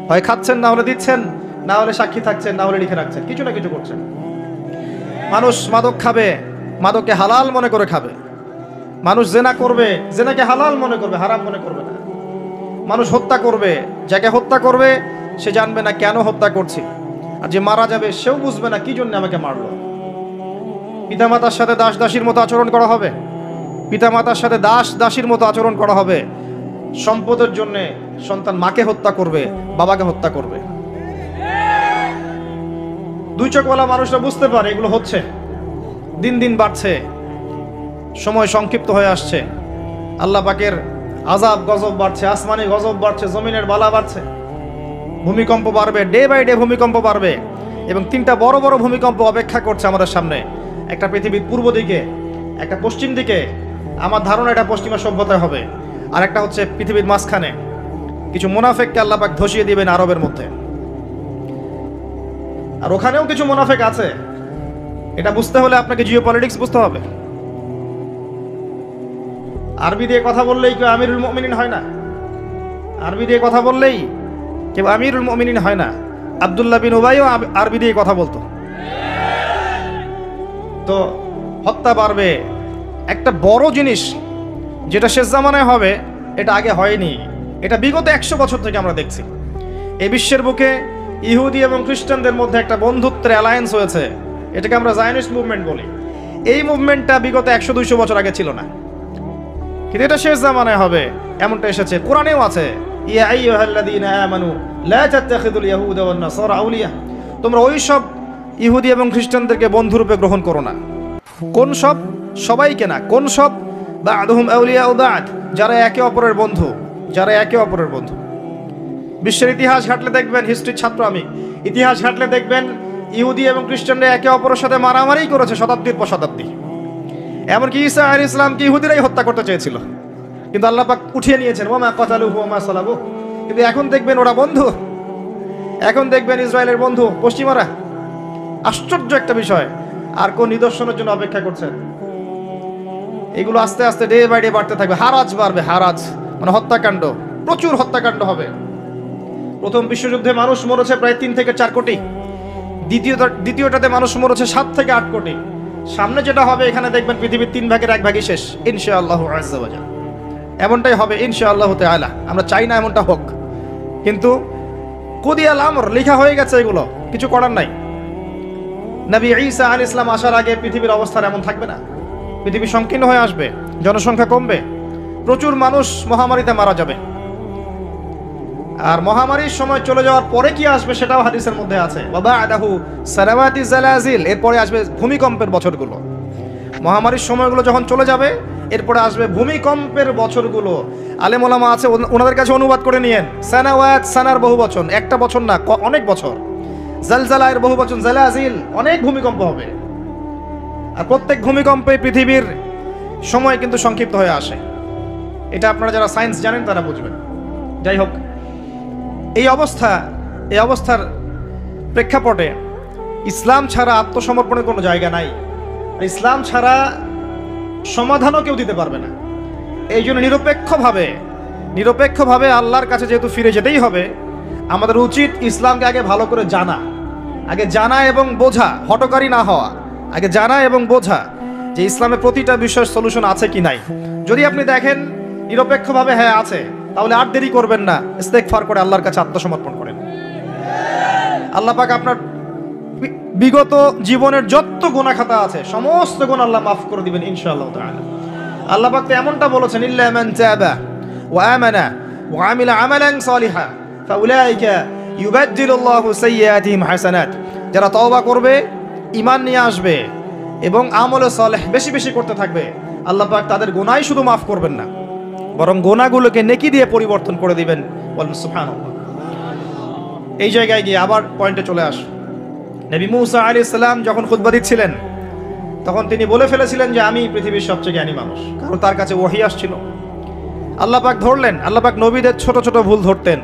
হয় খাচ্ছেন, না হলে দিচ্ছেন, না হলে সাক্ষী থাকছেন, না হলে লিখে রাখছেন, কিছু না কিছু করছেন। মানুষ মাদক খাবে, মাদককে হালাল মনে করে খাবে। মানুষ জেনা করবে, জেনাকে হালাল মনে করবে, হারাম মনে করবে না। মানুষ হত্যা করবে, যাকে হত্যা করবে সে জানবে না কেন হত্যা করছি, আর যে মারা যাবে সেও বুঝবে না কি জন্য আমাকে মারলো। পিতামাতার সাথে দাস দাসীর মতো আচরণ করা হবে, পিতামাতার সাথে দাস দাসীর মতো আচরণ করা হবে। সম্পদের জন্য সন্তান মাকে হত্যা করবে, বাবাকে হত্যা করবে। দুই চোখওয়ালা মানুষরা বুঝতে পারে এগুলো হচ্ছে, দিন দিন বাড়ছে, সময় সংক্ষিপ্ত হয়ে আসছে। আল্লাহ পাকের আযাব গজব বাড়ছে, আসমানি গজব বাড়ছে, জমিনের বালা বাড়ছে, ভূমিকম্প বাড়বে, ডে বাই ডে ভূমিকম্প বাড়বে। এবং 3টা বড় বড় ভূমিকম্প অপেক্ষা করছে আমাদের সামনে। একটা পৃথিবীর পূর্ব দিকে, একটা পশ্চিম দিকে। আমার ধারণা এটা পশ্চিমা সভ্যতায় হবে। আর একটা হচ্ছে পৃথিবীর মাঝখানে। কিছু মুনাফেককে আল্লাহ পাক ধসিয়ে দিবেন আরবের মধ্যে। আর ওখানেও কিছু মুনাফেক আছে। এটা বুঝতে হলে আপনাকে জিও পলিটিক্স বুঝতে হবে। আরবি দিয়ে কথা বললেই কেউ আমিরুল মুমিনিন হয় না। আরবি দিয়ে কথা বললেই কেউ আমিরুল মুমিনিন হয় না। আব্দুল্লাহ বিন উবাইও আরবি দিয়ে কথা বলতো। তো হত্যা বাড়বে। একটা বড় জিনিস যেটা শেষ জামানায় হবে, এটা আগে হয়নি। এটা বিগত 100 বছর থেকে আমরা দেখছি। এই বিশ্বের বুকে ইহুদি এবং খ্রিস্টানদের মধ্যে একটা বন্ধুত্বের অ্যালায়েন্স হয়েছে। এটাকে আমরা জায়নিস্ট মুভমেন্ট বলি। এই মুভমেন্টটা বিগত 100-200 বছর আগে ছিল না, কিন্তু এটা শেষ জামানায় হবে এমনটা এসেছে। কোরআনেও আছে, ইয়া আইয়ুহাল্লাযীনা আমানু লা তাত্তাখিযুল ইয়াহুদা ওয়ান নাসারা আউলিয়া। তোমরা ওই সব ইহুদি এবং খ্রিস্টানদেরকে বন্ধুরূপে গ্রহণ করো না। কোন সব? সবাইকে না। কোন সব? বা'দুহুম আউলিয়াউ বা'দ, যারা একে অপরের বন্ধু, যারা একে অপরের বন্ধু। বিশ্বের ইতিহাস ঘাটলে দেখবেন, হিস্ট্রির ছাত্র আমি, ইতিহাস ঘাটলে দেখবেন ইহুদি এবং খ্রিস্টানরা একে অপরের সাথে মারামারি করেছে শতাব্দীর পর শতাব্দী। এমনকি ঈসা আলাইহিস সালামকে ইহুদিরাই হত্যা করতে চেয়েছিল, কিন্তু আল্লাহ পাক উঠিয়ে নিয়েছেন, ওমা কাতালুহু ওমা সালাবুহু। কিন্তু এখন দেখবেন ওরা বন্ধু। এখন দেখবেন ইসরায়েলের বন্ধু পশ্চিমারা। আশ্চর্য একটা বিষয়। আর কোন নিদর্শনের জন্য অপেক্ষা করছেন? এগুলো আস্তে আস্তে ডে বাই ডে বাড়তে থাকবে। হারাজ বাড়বে, হারাজ মানে হত্যাকাণ্ড, প্রচুর হত্যাকাণ্ড হবে। প্রথম বিশ্বযুদ্ধে মানুষ মরেছে প্রায় 3 থেকে 4 কোটি। দ্বিতীয়টাতে মানুষ মরেছে 7 থেকে 8 কোটি। সামনে যেটা হবে, এখানে দেখবেন পৃথিবীর 3 ভাগের 1 ভাগই শেষ ইনশাআল্লাহু আযজা ওয়া জাল। এমনটাই হবে ইনশাআল্লাহু তাআলা। আমরা চাই না এমনটা হোক, কিন্তু কুদিয়াল আমর, লেখা হয়ে গেছে, এগুলো কিছু করার নাই। নবী ঈসা আলাইহিস সালাম আসার আগে পৃথিবীর অবস্থা এমন থাকবে না। পৃথিবী সংকীর্ণ হয়ে আসবে, জনসংখ্যা কমবে, প্রচুর মানুষ মহামারীতে মারা যাবে। আর মহামারীর সময় চলে যাওয়ার পরে কি আসবে সেটাও হাদিসের মধ্যে আছে, ওয়াবাদাহু সালাওয়াতি জালাজিল। এরপরে আসবে ভূমিকম্পের বছরগুলো। মহামারীর সময়গুলো যখন চলে যাবে, এরপরে আসবে ভূমিকম্পের বছরগুলো। আলেম ওলামা আছে, ওনাদের কাছে অনুবাদ করে নিয়েন। সানাওয়াত, সানার বহু বচন, একটা বছর না, অনেক বছর। জালজালায়ের বহু বচন, জালাজিল, অনেক ভূমিকম্প হবে। আর প্রত্যেক ভূমিকম্পে পৃথিবীর সময় কিন্তু সংক্ষিপ্ত হয়ে আসে। এটা আপনারা যারা সায়েন্স জানেন তারা বুঝবেন। যাই হোক, এই অবস্থার প্রেক্ষাপটে ইসলাম ছাড়া আত্মসমর্পণের কোনো জায়গা নাই, ইসলাম ছাড়া সমাধানও কেউ দিতে পারবে না। এই জন্য নিরপেক্ষভাবে আল্লাহর কাছে যেহেতু ফিরে যেতেই হবে, আমাদের উচিত ইসলামকে আগে ভালো করে জানা এবং বোঝা, হটকারী না হওয়া, আগে জানা এবং বোঝা যে ইসলামের প্রতিটা বিষয়ের সলিউশন আছে কি নাই। যদি আপনি দেখেন নিরপেক্ষভাবে হ্যাঁ আছে, তাহলে আর দেরি করবেন না, ইস্তেগফার করে আল্লাহর কাছে আত্মসমর্পণ করেন। আল্লাহ পাক আপনার বিগত জীবনের যত গুনাহ খাতা আছে সমস্ত গুনাহ আল্লাহ মাফ করে দিবেন ইনশাআল্লাহ তাআলা। আল্লাহ পাক তো এমনটা বলেছেন, ইল্লা মান তাবা ওয়া আমানা ওয়া আমিলা আমালান সালিহা ফাউলাইকা ইউবাদদিলুল্লাহু সাইয়্যাতিহিম হাসানাত। যারা তওবা করবে, ঈমান নিয়ে আসবে এবং আমলে সালেহ বেশি বেশি করতে থাকবে, আল্লাহ পাক তাদের গুনাহই শুধু মাফ করবেন না, বরং গুনাহগুলোকে নেকি দিয়ে পরিবর্তন করে দিবেন। বলেন সুবহানাল্লাহ। এই জায়গায় গিয়ে আবার পয়েন্টে চলে আস। নবী মুসা আলাইহিস সালাম যখন খুতবা দিচ্ছিলেন, তখন তিনি বলে ফেলেছিলেন যে আমি পৃথিবীর সবচেয়ে জ্ঞানী মানুষ, কারণ তার কাছে ওহী আসছিল। আল্লাহ পাক ধরলেন, আল্লাহ পাক নবীদের ছোট ছোট ভুল ধরতেন।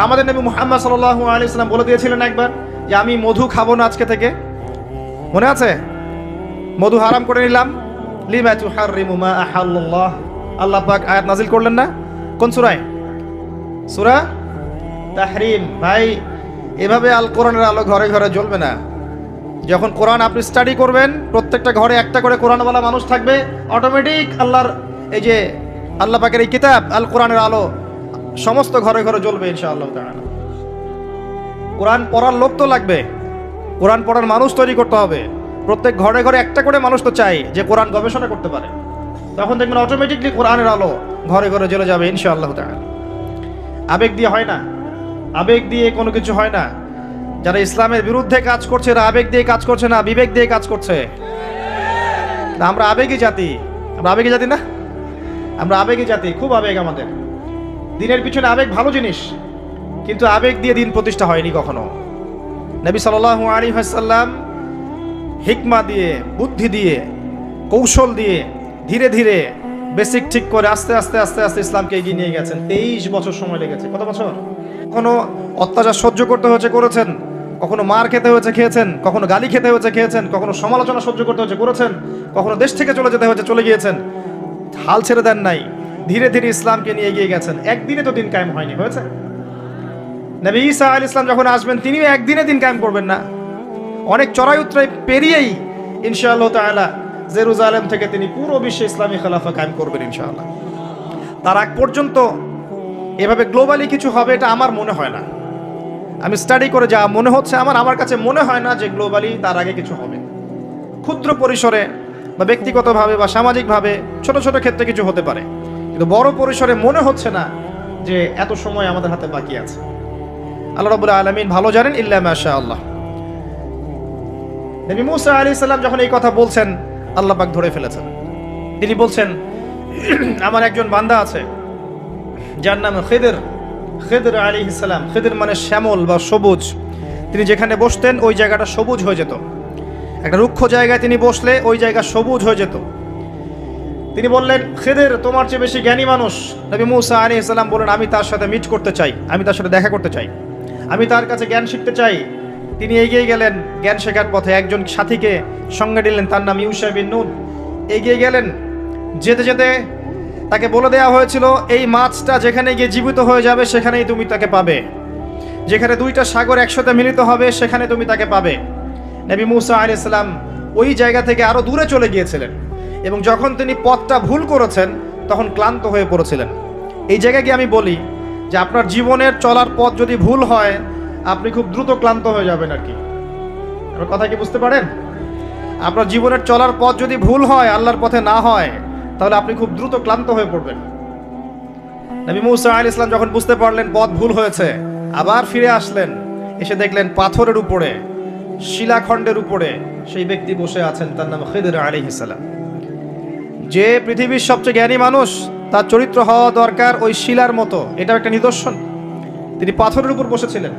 আমাদের নবী মুহাম্মদ সাল্লাল্লাহু আলাইহি সাল্লাম বলে দিয়েছিলেন একবার যে আমি মধু খাবো না আজকে থেকে, মনে আছে? মধু হারাম করে নিলাম। লিমা তুহাররিমু মা আহাল্লাল্লাহ, আল্লাহ পাক আয়াত নাজিল করলেন না? কোন সূরায়? সূরা তাহরিম। ভাই, এভাবে আল কোরআনের আলো ঘরে ঘরে জ্বলবে না। যখন কোরআন আপনি স্টাডি করবেন, প্রত্যেকটা ঘরে একটা করে কোরআনওয়ালা মানুষ থাকবে, অটোমেটিক আল্লাহর এই যে আল্লাহ পাকের এই কিতাব আল কোরআনের আলো সমস্ত ঘরে ঘরে জ্বলবে ইনশাআল্লাহ তাআলা। কোরআন পড়ার লোক তো লাগবে, কোরআন পড়ার মানুষ তৈরি করতে হবে। প্রত্যেক ঘরে ঘরে একটা করে মানুষ তো চাই যে কোরআন গবেষণা করতে পারে। তখন দেখবেন অটোমেটিকলি কোরআনের আলো ঘরে ঘরে জ্বলে যাবে ইনশাআল্লাহ তাআলা। আবেগ দিয়ে হয় না, আবেগ দিয়ে কোনো কিছু হয় না। যারা ইসলামের বিরুদ্ধে কাজ করছে, এরা আবেগ দিয়ে কাজ করছে না, বিবেক দিয়ে কাজ করছে। আমরা আবেগী জাতি, আমরা আবেগী জাতি না, আমরা আবেগী জাতি, খুব আবেগ আমাদের। দিনের পিছনে আবেগ ভালো জিনিস, কিন্তু আবেগ দিয়ে দিন প্রতিষ্ঠা হয়নি কখনো। নবী সাল্লাল্লাহু আলাইহি ওয়াসাল্লাম হিকমা দিয়ে, বুদ্ধি দিয়ে, কৌশল দিয়ে ধীরে ধীরে বেসিক ঠিক করে আস্তে আস্তে আস্তে আস্তে ইসলামকে এগিয়ে নিয়ে গেছেন। 23 বছর সময় লেগেছে। কত বছর? কখনো অত্যাচার সহ্য করতে হয়েছে, করেছেন। কখনো মার খেতে হয়েছে, খেয়েছেন। কখনো গালি খেতে হয়েছে, খেয়েছেন। কখনো সমালোচনা সহ্য করতে হয়েছে, করেছেন। কখনো দেশ থেকে চলে যেতে হয়েছে, চলে গিয়েছেন। হাল ছেড়ে দেন নাই, ধীরে ধীরে ইসলামকে নিয়ে এগিয়ে গেছেন। একদিনে তো দিন কায়েম হয়নি, হয়েছে? নবী ঈসা আলাইহিস সালাম যখন আসবেন, তিনিও একদিনে দিন কায়েম করবেন না, অনেক চড়াই উতরাই পেরিয়েই ইনশাআল্লাহ তাআলা জেরুজালেম থেকে তিনি পুরো বিশ্বে ইসলামী খেলাফা কায়েম করবেন ইনশাআল্লাহ। তার আগ পর্যন্ত এভাবে গ্লোবালি কিছু হবে এটা আমার মনে হয় না। আমি স্টাডি করে যা মনে হচ্ছে, আমার কাছে মনে হয় না যে গ্লোবালি তার আগে কিছু হবে। ক্ষুদ্র পরিসরে বা ব্যক্তিগতভাবে বা সামাজিকভাবে ছোট ছোট ক্ষেত্রে কিছু হতে পারে, কিন্তু বড় পরিসরে মনে হচ্ছে না যে এত সময় আমাদের হাতে বাকি আছে। আল্লাহ রাব্বুল আলামিন ভালো জানেন, ইল্লা মাশাআল্লাহ। নবী মুসা আলাইহিস সালাম যখন এই কথা বলছেন, আল্লাহ পাক ধরে ফেলেছেন। তিনি বলছেন, আমার একজন বান্দা আছে যার নাম খিদর আলাইহিস সালাম। খিদর মানে শ্যামল বা সবুজ। তিনি যেখানে বসতেন ওই জায়গাটা সবুজ হয়ে যেত। একটা রুক্ষ জায়গায় তিনি বসলে ওই জায়গা সবুজ হয়ে যেত। তিনি বললেন, খিদর তোমার চেয়ে বেশি জ্ঞানী মানুষ। নবী মুসা আলাইহিস সালাম বলেন, আমি তার সাথে মিট করতে চাই, আমি তার সাথে দেখা করতে চাই, আমি তার কাছে জ্ঞান শিখতে চাই। তিনি এগিয়ে গেলেন জ্ঞান শেখার পথে। একজন সাথীকে সঙ্গে নিলেন, তার নাম ইউশা বিন নুন। এগিয়ে গেলেন, যেতে যেতে তাকে বলে দেওয়া হয়েছিল, এই মাছটা যেখানে গিয়ে জীবিত হয়ে যাবে সেখানেই তুমি তাকে পাবে, যেখানে দুইটা সাগর একসাথে মিলিত হবে সেখানে তুমি তাকে পাবে। নবী মুসা আলাইহিস সালাম ওই জায়গা থেকে আরো দূরে চলে গিয়েছিলেন, এবং যখন তিনি পথটা ভুল করেছেন তখন ক্লান্ত হয়ে পড়েছিলেন। এই জায়গায় গিয়ে আমি বলি যে আপনার জীবনের চলার পথ যদি ভুল হয়, আপনি খুব দ্রুত ক্লান্ত হয়ে যাবেন আর কি। আমার কথা কি বুঝতে পারেন? আপনার জীবনের চলার পথ যদি ভুল হয়, আল্লাহর পথে না হয়, তাহলে আপনি খুব দ্রুত ক্লান্ত হয়ে পড়বেন। নবী মুসা আলাইহিস সালাম যখন বুঝতে পারলেন পথ ভুল হয়েছে, আবার ফিরে আসলেন। এসে দেখলেন পাথরের উপরে, শিলাখণ্ডের উপরে সেই ব্যক্তি বসে আছেন, তার নাম খিদর আলাইহিস সালাম। যে পৃথিবীর সবচেয়ে জ্ঞানী মানুষ, তার চরিত্র হওয়া দরকার ওই শিলার মতো। এটাও একটা নিদর্শন। তিনি পাথরের উপর বসেছিলেন।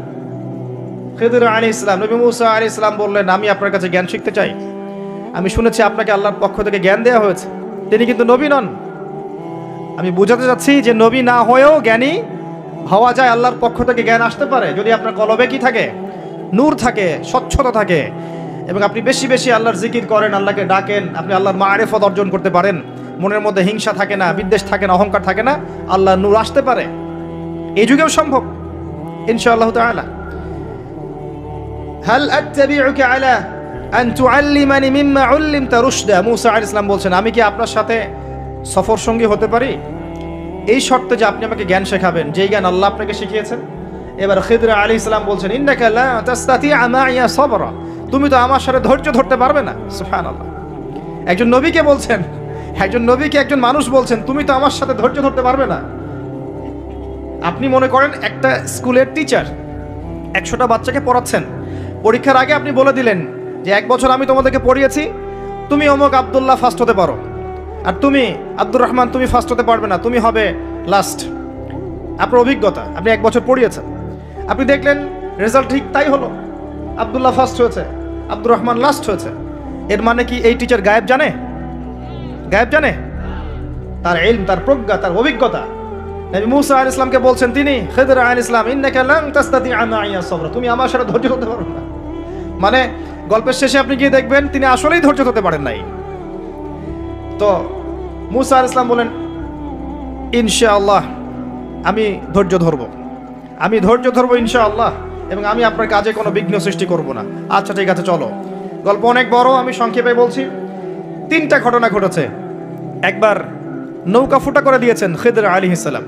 খিদর আলাইহিস সালাম, নবী মুসা আলাইহিস সালাম বললেন, আমি আপনার কাছে জ্ঞান শিখতে চাই। আমি শুনেছি আপনাকে আল্লাহর পক্ষ থেকে জ্ঞান দেওয়া হয়েছে। তিনি কিন্তু নবী নন, আমি বোঝাতে চাচ্ছি যে নবী না হয়েও জ্ঞানী হওয়া যায়, আল্লাহর পক্ষ থেকে জ্ঞান আসতে পারে যদি আপনার কলবে কি থাকে, নূর থাকে, স্বচ্ছতা থাকে, এবং আপনি বেশি বেশি আল্লাহর জিকির করেন, আল্লাহকে ডাকেন, আপনি আল্লাহর মারিফত অর্জন করতে পারেন, মনের মধ্যে হিংসা থাকে না, বিদ্বেষ থাকে না, অহংকার থাকে না, আল্লাহর নূর আসতে পারে। এই যুগেও সম্ভব ইনশাআল্লাহ তাআলা। হাল আত্তাবিউকা আলা আন তুআল্লিমানি মিম্মা উল্লিমতা রুশদা, মুসা আলাইহিস সালাম বলছেন, আমি কি আপনার সাথে সফর সঙ্গী হতে পারি এই শর্তে যে আপনি আমাকে জ্ঞান শেখাবেন, যেই জ্ঞান আল্লাহ আপনাকে শিখিয়েছেন। এবার খিদর আলাইহিস সালাম বলছেন, ইন্নাকা লা তাসতাতিআ মাইয়া সাবরা, তুমি তো আমার সাথে ধৈর্য ধরতে পারবে না। সুবহানাল্লাহ, একজন নবীকে বলছেন, একজন নবীকে একজন মানুষ বলছেন, তুমি তো আমার সাথে ধৈর্য ধরতে পারবে না। আপনি মনে করেন একটা স্কুলের টিচার 100টা বাচ্চাকে পড়াচ্ছেন, পরীক্ষার আগে আপনি বলে দিলেন যে 1 বছর আমি তোমাদেরকে পড়িয়েছি, তুমি অমুক আব্দুল্লাহ ফার্স্ট হতে পারো, আর তুমি আব্দুর রহমান তুমি ফার্স্ট হতে পারবে না, তুমি হবে লাস্ট। আপনার অভিজ্ঞতা, আপনি 1 বছর পড়িয়েছেন, আপনি দেখলেন রেজাল্ট ঠিক তাই হলো, আব্দুল্লাহ ফার্স্ট হয়েছে, আব্দুর রহমান লাস্ট হয়েছে। এর মানে কি এই টিচার গায়েব জানে? গায়েব জানে? তার ইলম, তার প্রজ্ঞা, তার অভিজ্ঞতা। নবী মুসা আলাইহিস সালামকে বলছেন তিনি, খিদর আলাইহিস সালাম, ইন্নাকা লান তাসতাতিআ মাইয়া সাবরা, তুমি আমার সাথে ধৈর্য ধরতে পারবে না। মানে গল্পের শেষে আপনি গিয়ে দেখবেন তিনি আসলেই ধৈর্য ধরতে পারেন নাই। তো মুসা আলাইহিস সালাম বলেন, ইনশাআল্লাহ আমি ধৈর্য ধরবো, আমি ধৈর্য ধরবো ইনশাআল্লাহ, এবং আমি আপনার কাজে কোনো বিঘ্ন সৃষ্টি করব না। আচ্ছা ঠিক আছে চলো। গল্প অনেক বড়, আমি সংক্ষেপে বলছি। 3টা ঘটনা ঘটেছে। একবার নৌকা ফুটা করে দিয়েছেন খিদর আলাইহিস সালাম,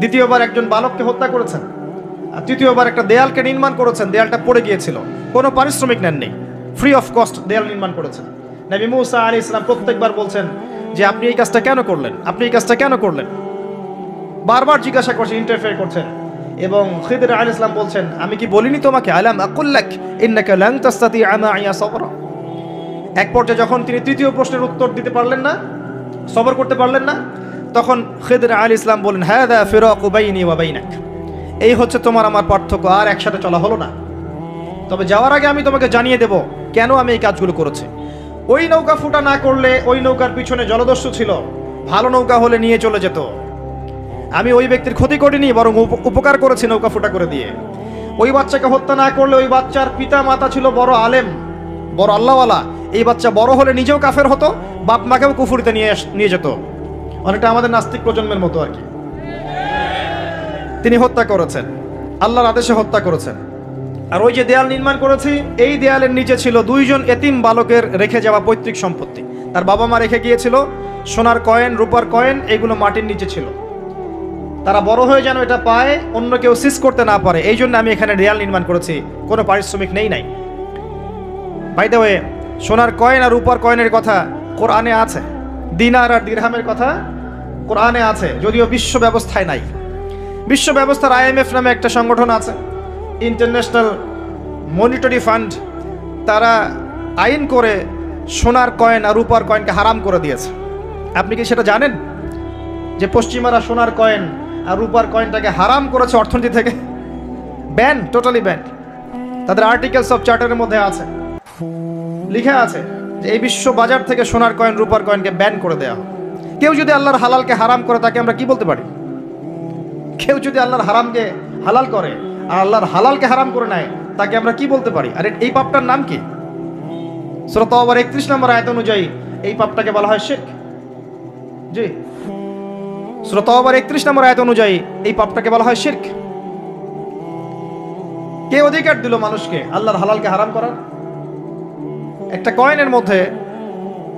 দ্বিতীয়বার একজন বালককে হত্যা করেছেন, আর তৃতীয়বার একটা দেয়ালকে নির্মাণ করেছেন, দেয়ালটা পড়ে গিয়েছিল, কোনো পারিশ্রমিক নেননি, ফ্রি অফ কস্ট দেয়াল নির্মাণ করেছেন। নবী মুসা আলাইহিস সালাম প্রত্যেকবার বলছেন যে আপনি এই কাজটা কেন করলেন, আপনি এই কাজটা কেন করলেন, বারবার জিজ্ঞাসা করছেন, ইন্টারফেয়ার করছেন। এবং খিদর আলাইহিস সালাম বলছেন, আমি কি বলিনি তোমাকে, আলাম আকুল লাক ইন্নাকা লান তাসতাতিআ মাইয়া সাবরা। এক পর্যায়ে যখন তিনি তৃতীয় প্রশ্নের উত্তর দিতে পারলেন না, সবর করতে পারলেন না, তখন খিদর আলাইহিস সালাম বলেন, হাযা ফিরাকু বাইনি ওয়া বাইনাক, এই হচ্ছে তোমার আমার পার্থক্য, আর একসাথে চলা হলো না। তবে যাওয়ার আগে আমি তোমাকে জানিয়ে দেব কেন আমি এই কাজগুলো করেছি। ওই নৌকা ফুটা না করলে ওই নৌকার পিছনে জলদস্যু ছিল, ভালো নৌকা হলে নিয়ে চলে যেত। আমি ওই ব্যক্তির ক্ষতি করিনি, বরং উপকার করেছি নৌকা ফুটা করে দিয়ে। ওই বাচ্চাকে হত্যা না করলে ওই বাচ্চার পিতা মাতা ছিল বড় আলেম, বড় আল্লাহওয়ালা, এই বাচ্চা বড় হলে নিজেও কাফের হতো, বাপ মাকেও কুফরিতে নিয়ে যেত। অনেকটা আমাদের নাস্তিক প্রজন্মের মতো আর কি। তিনি হত্যা করেছেন, আল্লাহর আদেশে হত্যা করেছেন। আর ওই যে দেয়াল নির্মাণ করেছি, এই দেয়ালের নিচে ছিল 2 জন এতিম বালকের রেখে যাওয়া পৈতৃক সম্পত্তি। তার বাবা মা রেখে গিয়েছিল সোনার কয়েন, রূপার কয়েন, এগুলো মাটির নিচে ছিল। তারা বড় হয়ে যেন এটা পায়, অন্য কেউ সিজ করতে না পারে, এই জন্য আমি এখানে দেয়াল নির্মাণ করেছি, কোনো পারিশ্রমিক নেই নাই। বাই দ্য ওয়ে, সোনার কয়েন আর রূপার কয়েনের কথা কোরআনে আছে, দিনার আর দিরহামের কথা কোরআনে আছে, যদিও বিশ্ব ব্যবস্থায় নাই। বিশ্ব ব্যবস্থার IMF নামে একটা সংগঠন আছে, ইন্টারন্যাশনাল মনিটারি ফান্ড, তারা আইন করে সোনার কয়েন আর রূপার কয়েনকে হারাম করে দিয়েছে। আপনি কি সেটা জানেন যে পশ্চিমারা সোনার কয়েন আর রূপার কয়েনটাকে হারাম করেছে অর্থনীতি থেকে? Ban, totally ban. তাদের আর্টিকেলস অফ চার্টারের মধ্যে আছে, লিখা আছে যে এই বিশ্ব বাজার থেকে সোনার কয়েন রূপার কয়েনকে ব্যান করে দেওয়া হবে। কেউ যদি আল্লাহর হালালকে হারাম করে তাকে আমরা কি বলতে পারি? কেউ যদি আল্লাহর হারামকে হালাল করে আর আল্লাহর হালালকে হারাম করে নেয় তাকে আমরা কি বলতে পারি? আর এই পাপটার নাম কি? সূরা তাওবার 31 নম্বর আয়াত অনুযায়ী এই পাপটাকে বলা হয় শিরক। জি, সূরা তাওবার 31 নম্বর আয়াত অনুযায়ী এই পাপটাকে বলা হয় শিরক। কে অধিকার দিল মানুষকে আল্লাহর হালালকে হারাম করার? একটা কয়েনের মধ্যে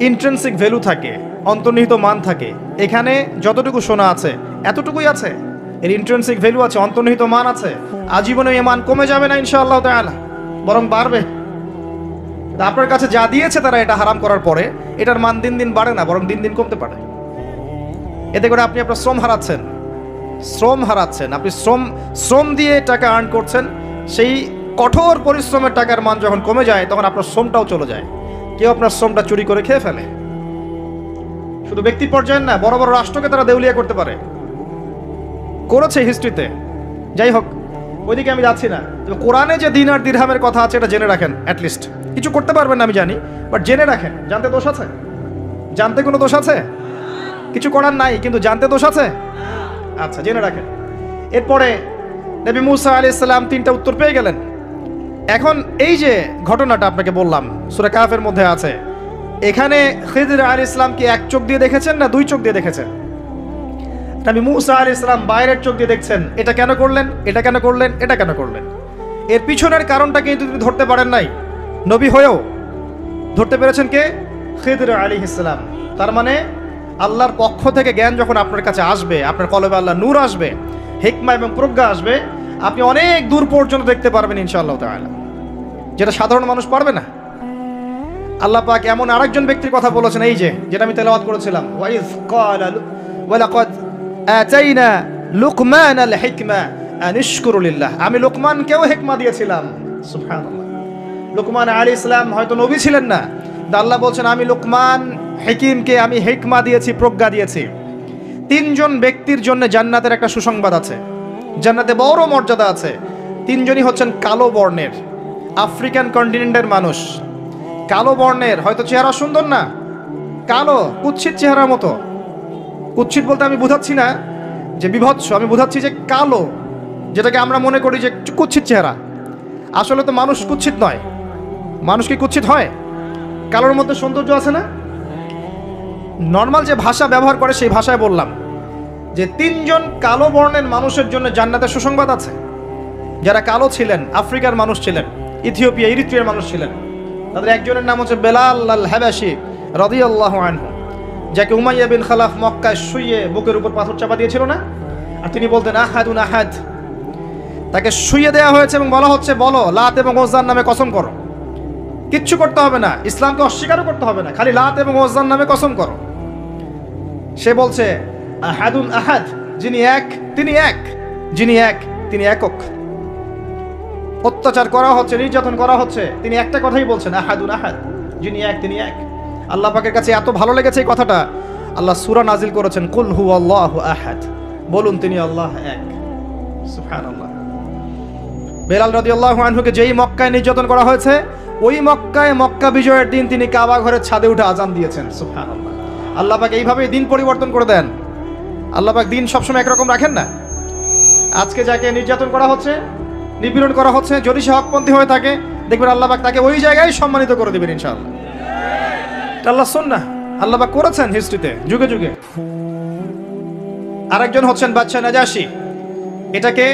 ইন্ট্রিনসিক ভ্যালু থাকে, অন্তর্নিহিত মান থাকে। এখানে যতটুকু সোনা আছে এতটুকুই আছে, এর ইন্ট্রিনসিক ভ্যালু আছে, অন্তর্নিহিত মান আছে। আজীবনে এই মান কমে যাবে না ইনশাআল্লাহ তাআলা, বরং বাড়বে। আপনার কাছে যা দিয়েছে তারা এটা হারাম করার পরে এটার মান দিন দিন বাড়ে না, বরং দিন দিন কমতে পারে। এতে করে আপনি আপনার শ্রম হারাচ্ছেন, শ্রম হারাচ্ছেন। আপনি শ্রম দিয়ে টাকা আর্ন করছেন, সেই কঠোর পরিশ্রমের টাকার মান যখন কমে যায় তখন আপনার শ্রমটাও চলে যায়। কেউ আপনার শ্রমটা চুরি করে খেয়ে ফেলে। শুধু ব্যক্তি পর্যায়ে না, বড় বড় রাষ্ট্রকে তারা দেউলিয়া করতে পারে, করেছে হিস্ট্রিতে। যাই হোক, ওইদিকে আমি যাচ্ছি না। কোরআনে যে দিন আর দিরহামের কথা আছে এটা জেনে রাখেন। অ্যাটলিস্ট কিছু করতে পারবেন না আমি জানি, বাট জেনে রাখেন। জানতে দোষ আছে? জানতে কোনো দোষ আছে? কিছু করার নাই, কিন্তু জানতে দোষ আছে? আচ্ছা, জেনে রাখেন। এরপরে নবী মুসা আলাইহিস সালাম 3টা উত্তর পেয়ে গেলেন। এখন এই যে ঘটনাটা আপনাকে বললাম সূরা কাহফের মধ্যে আছে, এখানে খিদর আলাইহিস সালাম কি এক চোখ দিয়ে দেখেছেন না দুই চোখ দিয়ে দেখেছেন? নবী মুসা আলাইহিস সালাম বাইরের চোখ দিয়ে দেখছেন, এটা কেন করলেন, এটা কেন করলেন, এটা কেন করলেন। এর পিছনের কারণটা কিন্তু তিনি ধরতে পারেন নাই, নবী হয়েও। ধরতে পেরেছেন কে? খিদর আলাইহিস সালাম। তার মানে আল্লাহর পক্ষ থেকে জ্ঞান যখন আপনার কাছে আসবে, আপনার কলবে আল্লাহ নূর আসবে, হিকমা এবং প্রজ্ঞা আসবে, আপনি অনেক দূর পর্যন্ত দেখতে পারবেন ইনশাআল্লাহ তাআলা, যেটা সাধারণ মানুষ পারবে না। আল্লাহ পাক এমন আরেকজন ব্যক্তির কথা বলেছেন, এই যে যেটা আমি তেলাওয়াত করেছিলাম, ওয়াইজ ক্বালা ওয়ালাকাদ আতাইনা লুকমানাল হিকমা আন ইশকুরু লিল্লাহ। আমি লুকমানকেও হিকমা দিয়েছিলাম। সুবহানাল্লাহ। লুকমান আলাইহিস সালাম হয়তো নবী ছিলেন না, আল্লাহ বলছেন আমি লুকমান হাকিমকে আমি হিকমা দিয়েছি, প্রজ্ঞা দিয়েছি। 3জন ব্যক্তির জন্য জান্নাতের একটা সুসংবাদ আছে, জান্নাতে বড় মর্যাদা আছে। 3জনই হচ্ছেন কালো বর্ণের, আফ্রিকান কন্টিনেন্টের মানুষ, কালো বর্ণের। হয়তো চেহারা সুন্দর না, কালো কুৎসিত চেহারার মতো। কুৎসিত বলতে আমি বুঝাচ্ছি না যে বিভৎস, আমি বুঝাচ্ছি যে কালো, যেটাকে আমরা মনে করি যে কুৎসিত চেহারা। আসলে তো মানুষ কুৎসিত নয়। মানুষ কি কুৎসিত হয়? কালোর মধ্যে সৌন্দর্য আছে না? নর্মাল যে ভাষা ব্যবহার করে সেই ভাষায় বললাম যে 3জন কালো বর্ণের মানুষের জন্য জান্নাতের সুসংবাদ আছে, যারা কালো ছিলেন, আফ্রিকার মানুষ ছিলেন, ইথিওপিয়া ইরিত্রিয়ার মানুষ ছিলেন। তাদের একজনের নাম হচ্ছে বেলাল আল হাবাশি রাদিয়াল্লাহু আনহু, যাকে উমাইয়া বিন খালাফ মক্কায় শুইয়ে বুকের উপর পাথর চাপা দিয়েছিল না, আর তিনি বলতেন আহাদুন আহাদ। তাকে শুইয়ে দেওয়া হয়েছে এবং বলা হচ্ছে বলো লাত এবং ওজ্জার নামে কসম করো। কিচ্ছু করতে হবে না, ইসলামকে অস্বীকারও করতে হবে না, খালি লাত এবং ওজ্জার নামে কসম করো। সে বলছে আহাদুন আহাদ, যিনি এক তিনি এক, যিনি এক তিনি একক। অত্যাচার করা হচ্ছে, নির্যাতন করা হচ্ছে, তিনি একটা কথাই বলছেন আহাদুন আহাদ, যিনি এক তিনি এক। আল্লাহ পাকের কাছে এত ভালো লেগেছে এই কথাটা, আল্লাহ সূরা নাজিল করেছেন কুল হুয়াল্লাহু আহাদ, বলুন তিনি আল্লাহ এক। সুবহানাল্লাহ। বেলাল রাদিয়াল্লাহু আনহুকে যেই মক্কায় নির্যাতন করা হয়েছে, ওই মক্কায় মক্কা বিজয়ের দিন তিনি কাবা ঘরের ছাদে উঠে আজান দিয়েছেন। সুবহানাল্লাহ। আল্লাহ পাক এইভাবেই দিন পরিবর্তন করে দেন। আল্লাহ পাক দিন সবসময় একরকম রাখেন না। আজকে যাকে নির্যাতন করা হচ্ছে, নিপীড়ন করা হচ্ছে, যদি সে হকপন্থী হয়ে থাকে, দেখবেন আল্লাহ পাক তাকে ওই জায়গায় সম্মানিত করে দেবেন ইনশাআল্লাহ। এটা আল্লাহ সুন্নাহ, আল্লাহ পাক করেছেন হিস্ট্রিতে যুগে যুগে। আরেকজন হচ্ছেন বাদশা নাজাশি। এটাকে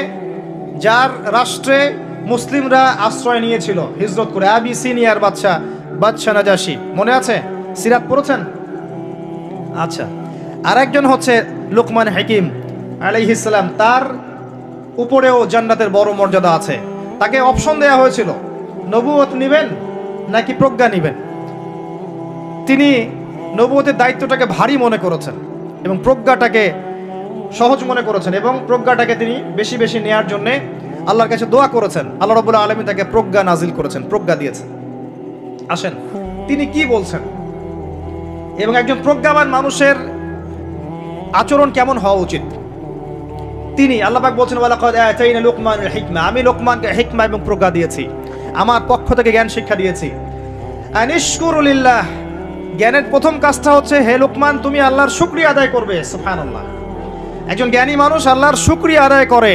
যার রাষ্ট্রে মুসলিমরা আশ্রয় নিয়েছিল হিজরত করে, আবিসিনিয়ার বাদশা নাজাশি, মনে আছে? সিরাত পড়েছেন? আচ্ছা। আরেকজন হচ্ছে লুকমান হাকিম আলাইহিস সালাম, তার উপরেও জান্নাতের বড় মর্যাদা আছে। তাকে অপশন দেয়া হয়েছিল নবুয়ত নিবেন নাকি প্রজ্ঞা নিবেন। তিনি নবুয়তের দায়িত্বটাকে ভারী মনে করেছেন এবং প্রজ্ঞাটাকে সহজ মনে করেছেন, এবং প্রজ্ঞাটাকে তিনি বেশি বেশি নেয়ার জন্য আল্লাহর কাছে দোয়া করেছেন। আল্লাহ রাব্বুল আলামিন তাকে প্রজ্ঞা নাজিল করেছেন, প্রজ্ঞা দিয়েছেন। আসেন তিনি কি বলছেন এবং একজন প্রজ্ঞাবান মানুষের আচরণ কেমন হওয়া উচিত। তিনি আল্লাহ পাক বলছেন ওয়ালাকাদ আতাইনা লুকমানাল হিকমা, আমি লোকমানকে হিকমা এবং প্রজ্ঞা দিয়েছি, আমার পক্ষ থেকে জ্ঞান শিক্ষা দিয়েছি। আনিশকুরু লিল্লাহ, জ্ঞানের প্রথম কাজটা হচ্ছে হে লোকমান তুমি আল্লাহর শুকরিয়া আদায় করবে। সুবহানাল্লাহ। একজন জ্ঞানী মানুষ আল্লাহর শুকরিয়া আদায় করে।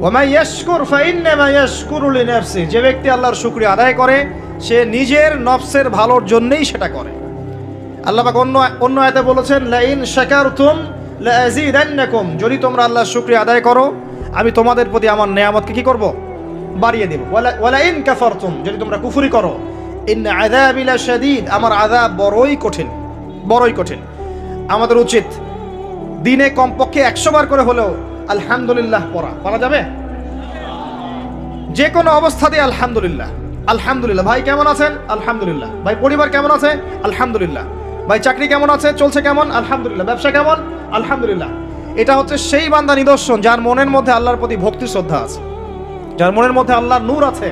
ওয়া ইয়াশকুর ফাইন্নামা ইয়াশকুরু লিনাফসি, যে ব্যক্তি আল্লাহর শুকরিয়া আদায় করে সে নিজের নফসের ভালোর জন্যই সেটা করে। আল্লাহ পাক অন্য আয়াতে বলেছেন লাইন শাকারতুম লাযিদান্নাকুম, যদি তোমরা আল্লাহর শুকরিয়া আদায় করো আমি তোমাদের প্রতি আমার নেয়ামতকে কি করব? বাড়িয়ে দেব। ওয়ালা ইন কাফারতুম, যদি তোমরা কুফরি করো ইন্না আযাবি লাশাদীদ, আমার আযাব বড়ই কঠিন, বড়ই কঠিন। আমাদের উচিত দিনে কমপক্ষে 100 বার করে হলেও আলহামদুলিল্লাহ পড়া যাবে? যে কোনো অবস্থাতে আলহামদুলিল্লাহ, আলহামদুলিল্লাহ। ভাই কেমন আছেন? আলহামদুলিল্লাহ। ভাই পরিবার কেমন আছে? আলহামদুলিল্লাহ। ভাই চাকরি কেমন আছে, চলছে কেমন? আলহামদুলিল্লাহ। ব্যবসা কেমন? আলহামদুলিল্লাহ। এটা হচ্ছে সেই বান্দা নিদর্শন যার মনের মধ্যে আল্লাহর প্রতি ভক্তি শ্রদ্ধা আছে, যার মনের মধ্যে আল্লাহর নূর আছে।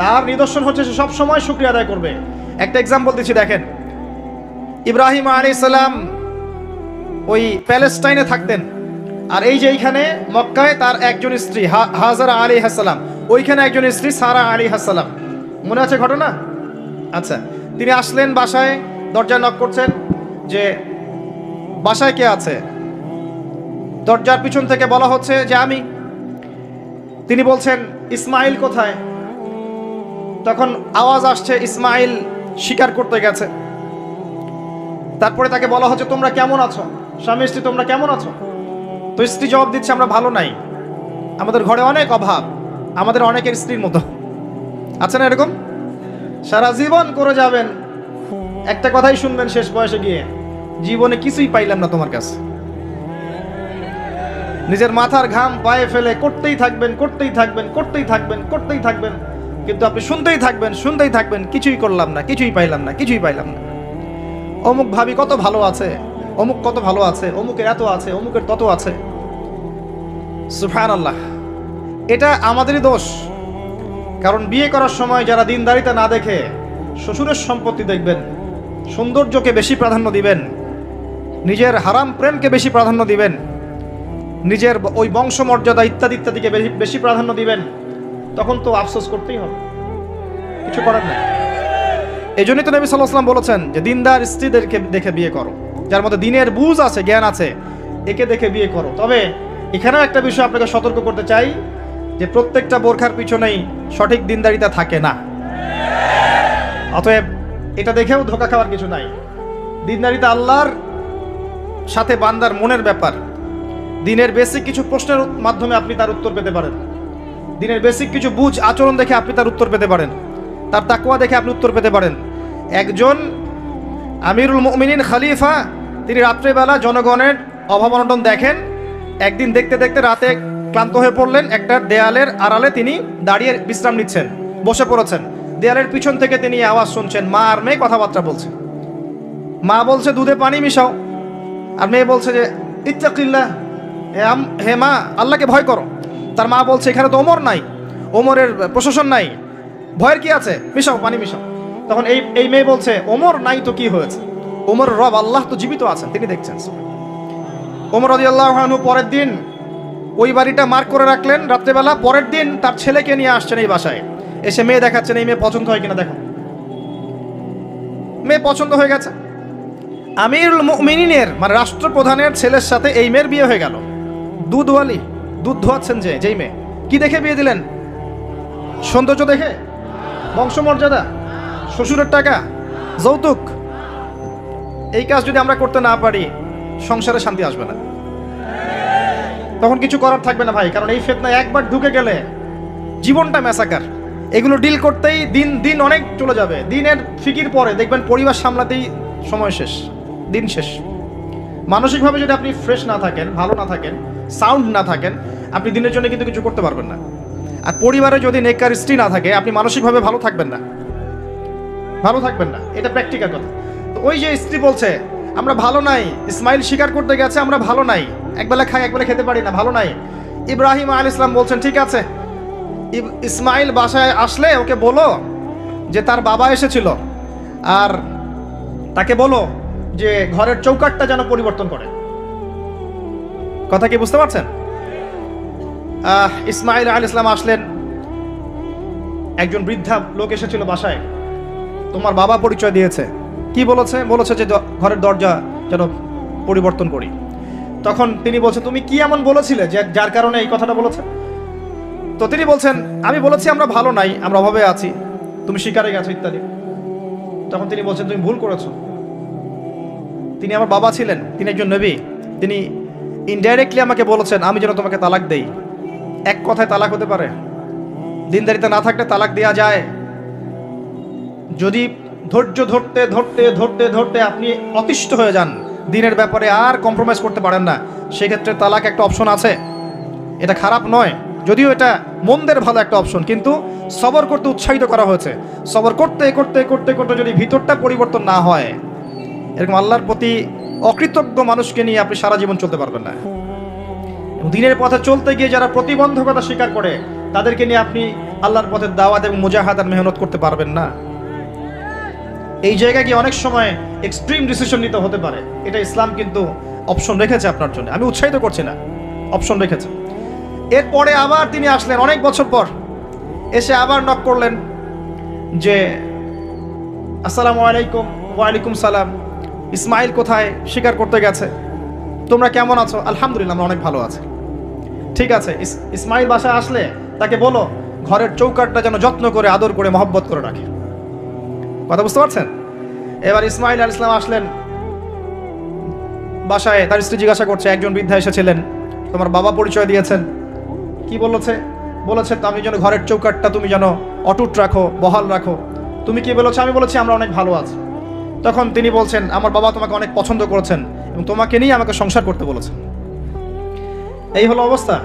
তার নিদর্শন হচ্ছে সে সব সময় শুকরিয়া আদায় করবে। একটা এক্সাম্পল দিচ্ছি, দেখেন ইব্রাহিম আলাইহিস সালাম ওই প্যালেস্টাইনে থাকতেন, আর এই যে এইখানে মক্কায় তার একজন স্ত্রী হাজারা আলাইহিস সালাম, ওইখানে একজন স্ত্রী সারা আলাইহিস সালাম। মনে আছে ঘটনা? আচ্ছা, তিনি আসলেন বাসায়, দরজা নক করছেন, যে বাসায় কে আছে? দরজার পিছন থেকে বলা হচ্ছে যে আমি। তিনি বলছেন ইসমাইল কোথায়? তখন আওয়াজ আসছে ইসমাইল শিকার করতে গেছে। তারপরে তাকে বলা হচ্ছে তোমরা কেমন আছো, স্বামী স্ত্রী তোমরা কেমন আছো? তো স্ত্রী জবাব দিচ্ছে আমরা ভালো নাই, আমাদের ঘরে অনেক অভাব, আমাদের অনেকের স্ত্রীর মতো। আছে না এরকম? সারা জীবন করে যাবেন, একটা কথাই শুনবেন শেষ বয়সে গিয়ে, জীবনে কিছুই পাইলাম না তোমার কাছে। নিজের মাথার ঘাম পায়ে ফেলে করতেই থাকবেন, করতেই থাকবেন, করতেই থাকবেন, করতেই থাকবেন, কিন্তু আপনি শুনতেই থাকবেন, শুনতেই থাকবেন, কিছুই করলাম না, কিছুই পাইলাম না, কিছুই পাইলাম না। অমুক ভাবি কত ভালো আছে, অমুক কত ভালো আছে, অমুকের এত আছে, অমুকের তত আছে। সুবহানাল্লাহ। এটা আমাদেরই দোষ। কারণ বিয়ে করার সময় যারা দিনদারিতা না দেখে শ্বশুরের সম্পত্তি দেখবেন, সৌন্দর্যকে বেশি প্রাধান্য দিবেন, নিজের হারাম প্রেমকে বেশি প্রাধান্য দিবেন, নিজের ওই বংশমর্যাদা ইত্যাদি ইত্যাদিকে বেশি প্রাধান্য দিবেন, তখন তো আফসোস করতেই হবে, কিছু করার নাই। এই জন্যই তো নবী সাল্লাল্লাহু আলাইহি ওয়াসাল্লাম বলেছেন যে দিনদার স্ত্রীদেরকে দেখে বিয়ে করো, যার মধ্যে দিনের বুঝ আছে, জ্ঞান আছে, একে দেখে বিয়ে করো। তবে এখানেও একটা বিষয় আপনাকে সতর্ক করতে চাই যে প্রত্যেকটা বোরখার পিছনেই সঠিক দিনদারিতা থাকে না। অতএব এটা দেখেও ধোঁকা খাওয়ার কিছু নাই। দিনদারিতা আল্লাহর সাথে বান্দার মনের ব্যাপার। দিনের বেসিক কিছু প্রশ্নের মাধ্যমে আপনি তার উত্তর পেতে পারেন, দিনের বেসিক কিছু বুঝ আচরণ দেখে আপনি তার উত্তর পেতে পারেন, তার তাকওয়া দেখে আপনি উত্তর পেতে পারেন। একজন আমিরুল মুমিনিন খলিফা, তিনি রাত্রেবেলা জনগণের অভাব অনটন দেখেন। একদিন দেখতে দেখতে রাতে ক্লান্ত হয়ে পড়লেন, একটা দেয়ালের আড়ালে তিনি দাঁড়িয়ে বিশ্রাম নিচ্ছেন, বসে পড়েছেন। দেয়ালের পিছন থেকে তিনি আওয়াজ শুনছেন, মা আর মেয়ে কথাবার্তা বলছে। মা বলছে দুধে পানি মিশাও, আর মেয়ে বলছে যে ইত্তাকিল্লাহ, হে মা আল্লাহকে ভয় করো। তার মা বলছে এখানে তো ওমর নাই, ওমরের প্রশাসন নাই, ভয়ের কি আছে, মিশাও পানি মিশাও। তখন এই মেয়ে বলছে ওমর নাই তো কি হয়েছে, ওমর রব আল্লাহ তো জীবিত আছেন, তিনি দেখছেন। ওমর রাদিয়াল্লাহু আনহু পরের দিন ওই বাড়িটা মার্ক করে রাখলেন রাত্রেবেলা। পরের দিন তার ছেলেকে নিয়ে আসছেন এই বাসায়, এসে মেয়ে দেখাচ্ছেন, এই মেয়ে পছন্দ হয় কিনা দেখো। মেয়ে পছন্দ হয়ে গেছে। আমিরুল মুমিনিনের মানে রাষ্ট্রপ্রধানের ছেলের সাথে এই মেয়ের বিয়ে হয়ে গেল। দুধওয়ালি, দুধ ধোয়াচ্ছেন যেই মেয়ে, কি দেখে বিয়ে দিলেন? সৌন্দর্য দেখে, বংশমর্যাদা, শ্বশুরের টাকা, যৌতুক। এই কাজ যদি আমরা করতে না পারি, সংসারে শান্তি আসবে না, তখন কিছু করার থাকবে না ভাই। কারণ এই ফিতনায় একবার ঢুকে গেলে জীবনটা ম্যাসাকার। এগুলো ডিল করতেই দিন দিন অনেক চলে যাবে। দিনের ফিকির পরে দেখবেন পরিবার সামলাতেই সময় শেষ, দিন শেষ। মানসিকভাবে যদি আপনি ফ্রেশ না থাকেন, ভালো না থাকেন, সাউন্ড না থাকেন, আপনি দিনের জন্য কিন্তু কিছু করতে পারবেন না। আর পরিবারে যদি নেককার স্ত্রী না থাকে, আপনি মানসিকভাবে ভালো থাকবেন না, ভালো থাকবেন না। এটা প্র্যাকটিক্যাল কথা। তো ওই যে স্ত্রী বলছে আমরা ভালো নাই, ইসমাইল শিকার করতে গেছে, আমরা ভালো নাই, একবেলা খাই একবেলা খেতে পারি না, ভালো নাই। ইব্রাহিম আলাইহিস সালাম বলছেন ঠিক আছে, ইসমাইল বাসায় আসলে ওকে বলো যে তার বাবা এসেছিল, আর তাকে বলো যে ঘরের চৌকাঠটা যেন পরিবর্তন করে। কথা কি বুঝতে পারছেন? ইসমাইল আলাইহিস সালাম আসলেন, একজন বৃদ্ধা লোক এসেছিল বাসায়, তোমার বাবা পরিচয় দিয়েছে। কি বলেছে? বলেছে যে ঘরের দরজা যেন পরিবর্তন করি। তখন তিনি বলছেন তুমি কি এমন বলেছিলে যে যার কারণে এই কথাটা বলেছে? তো তিনি বলছেন আমি বলেছি আমরা ভালো নাই, আমরা অভাবে আছি, তুমি শিকারে গেছো ইত্যাদি। তখন তিনি বলছেন তুমি ভুল করেছো, তিনি আমার বাবা ছিলেন, তিনি একজন নবী, তিনি ইনডাইরেক্টলি আমাকে বলেছেন আমি যেন তোমাকে তালাক দেই। এক কথায় তালাক হতে পারে? দিনদারিতা না থাকলে তালাক দেওয়া যায়। যদি ধৈর্য ধরতে ধরতে ধরতে ধরতে আপনি অতিষ্ঠ হয়ে যান, দিনের ব্যাপারে আর কম্প্রোমাইজ করতে পারেন না, সেক্ষেত্রে তালাক একটা অপশন আছে। এটা খারাপ নয়, যদিও এটা মন্দের ভালো একটা অপশন, কিন্তু সবর করতে উৎসাহিত করা হয়েছে। সবর করতে করতে করতে করতে যদি ভিতরটা পরিবর্তন না হয়, এরকম আল্লাহর প্রতি অকৃতজ্ঞ মানুষকে নিয়ে আপনি সারা জীবন চলতে পারবেন না। দিনের পথে চলতে গিয়ে যারা প্রতিবন্ধকতা স্বীকার করে, তাদেরকে নিয়ে আপনি আল্লাহর পথে দাওয়াত এবং মুজাহাদার মেহনত করতে পারবেন না। এই জায়গায় গিয়ে অনেক সময় এক্সট্রিম ডিসিশন নিতে হতে পারে। এটা ইসলাম কিন্তু অপশন রেখেছে আপনার জন্য, আমি উৎসাহিত করছি না, অপশন রেখেছে। এরপরে আবার তিনি আসলেন অনেক বছর পর, এসে আবার নক করলেন যে আসসালামু আলাইকুম। ওয়ালাইকুম সালাম। ইসমাইল কোথায় শিকার করতে গেছে, তোমরা কেমন আছো? আলহামদুলিল্লাহ আমরা অনেক ভালো আছি। ঠিক আছে, ইসমাইল বাসায় আসলে তাকে বলো ঘরের চৌকাঠটা যেন যত্ন করে আদর করে মহব্বত করে রাখে। কথা বুঝতে পারছেন? এবার ইসমাইল আলাইহিস সালাম আসলেন বাসায়, তার স্ত্রী জিজ্ঞাসা করছে, একজন বৃদ্ধা এসেছিলেন, তোমার বাবা পরিচয় দিয়েছেন, কি বলেছে? বলেছে আমি যেন ঘরের চৌকাঠটা তুমি যেন অটুট রাখো, বহাল রাখো। তুমি কি বলেছো? আমি বলেছি আমরা অনেক ভালো আছি। তখন তিনি বলছেন, আমার বাবা তোমাকে অনেক পছন্দ করেছেন এবং তোমাকে নিয়ে আমাকে সংসার করতে বলেছেন। এই হলো অবস্থা।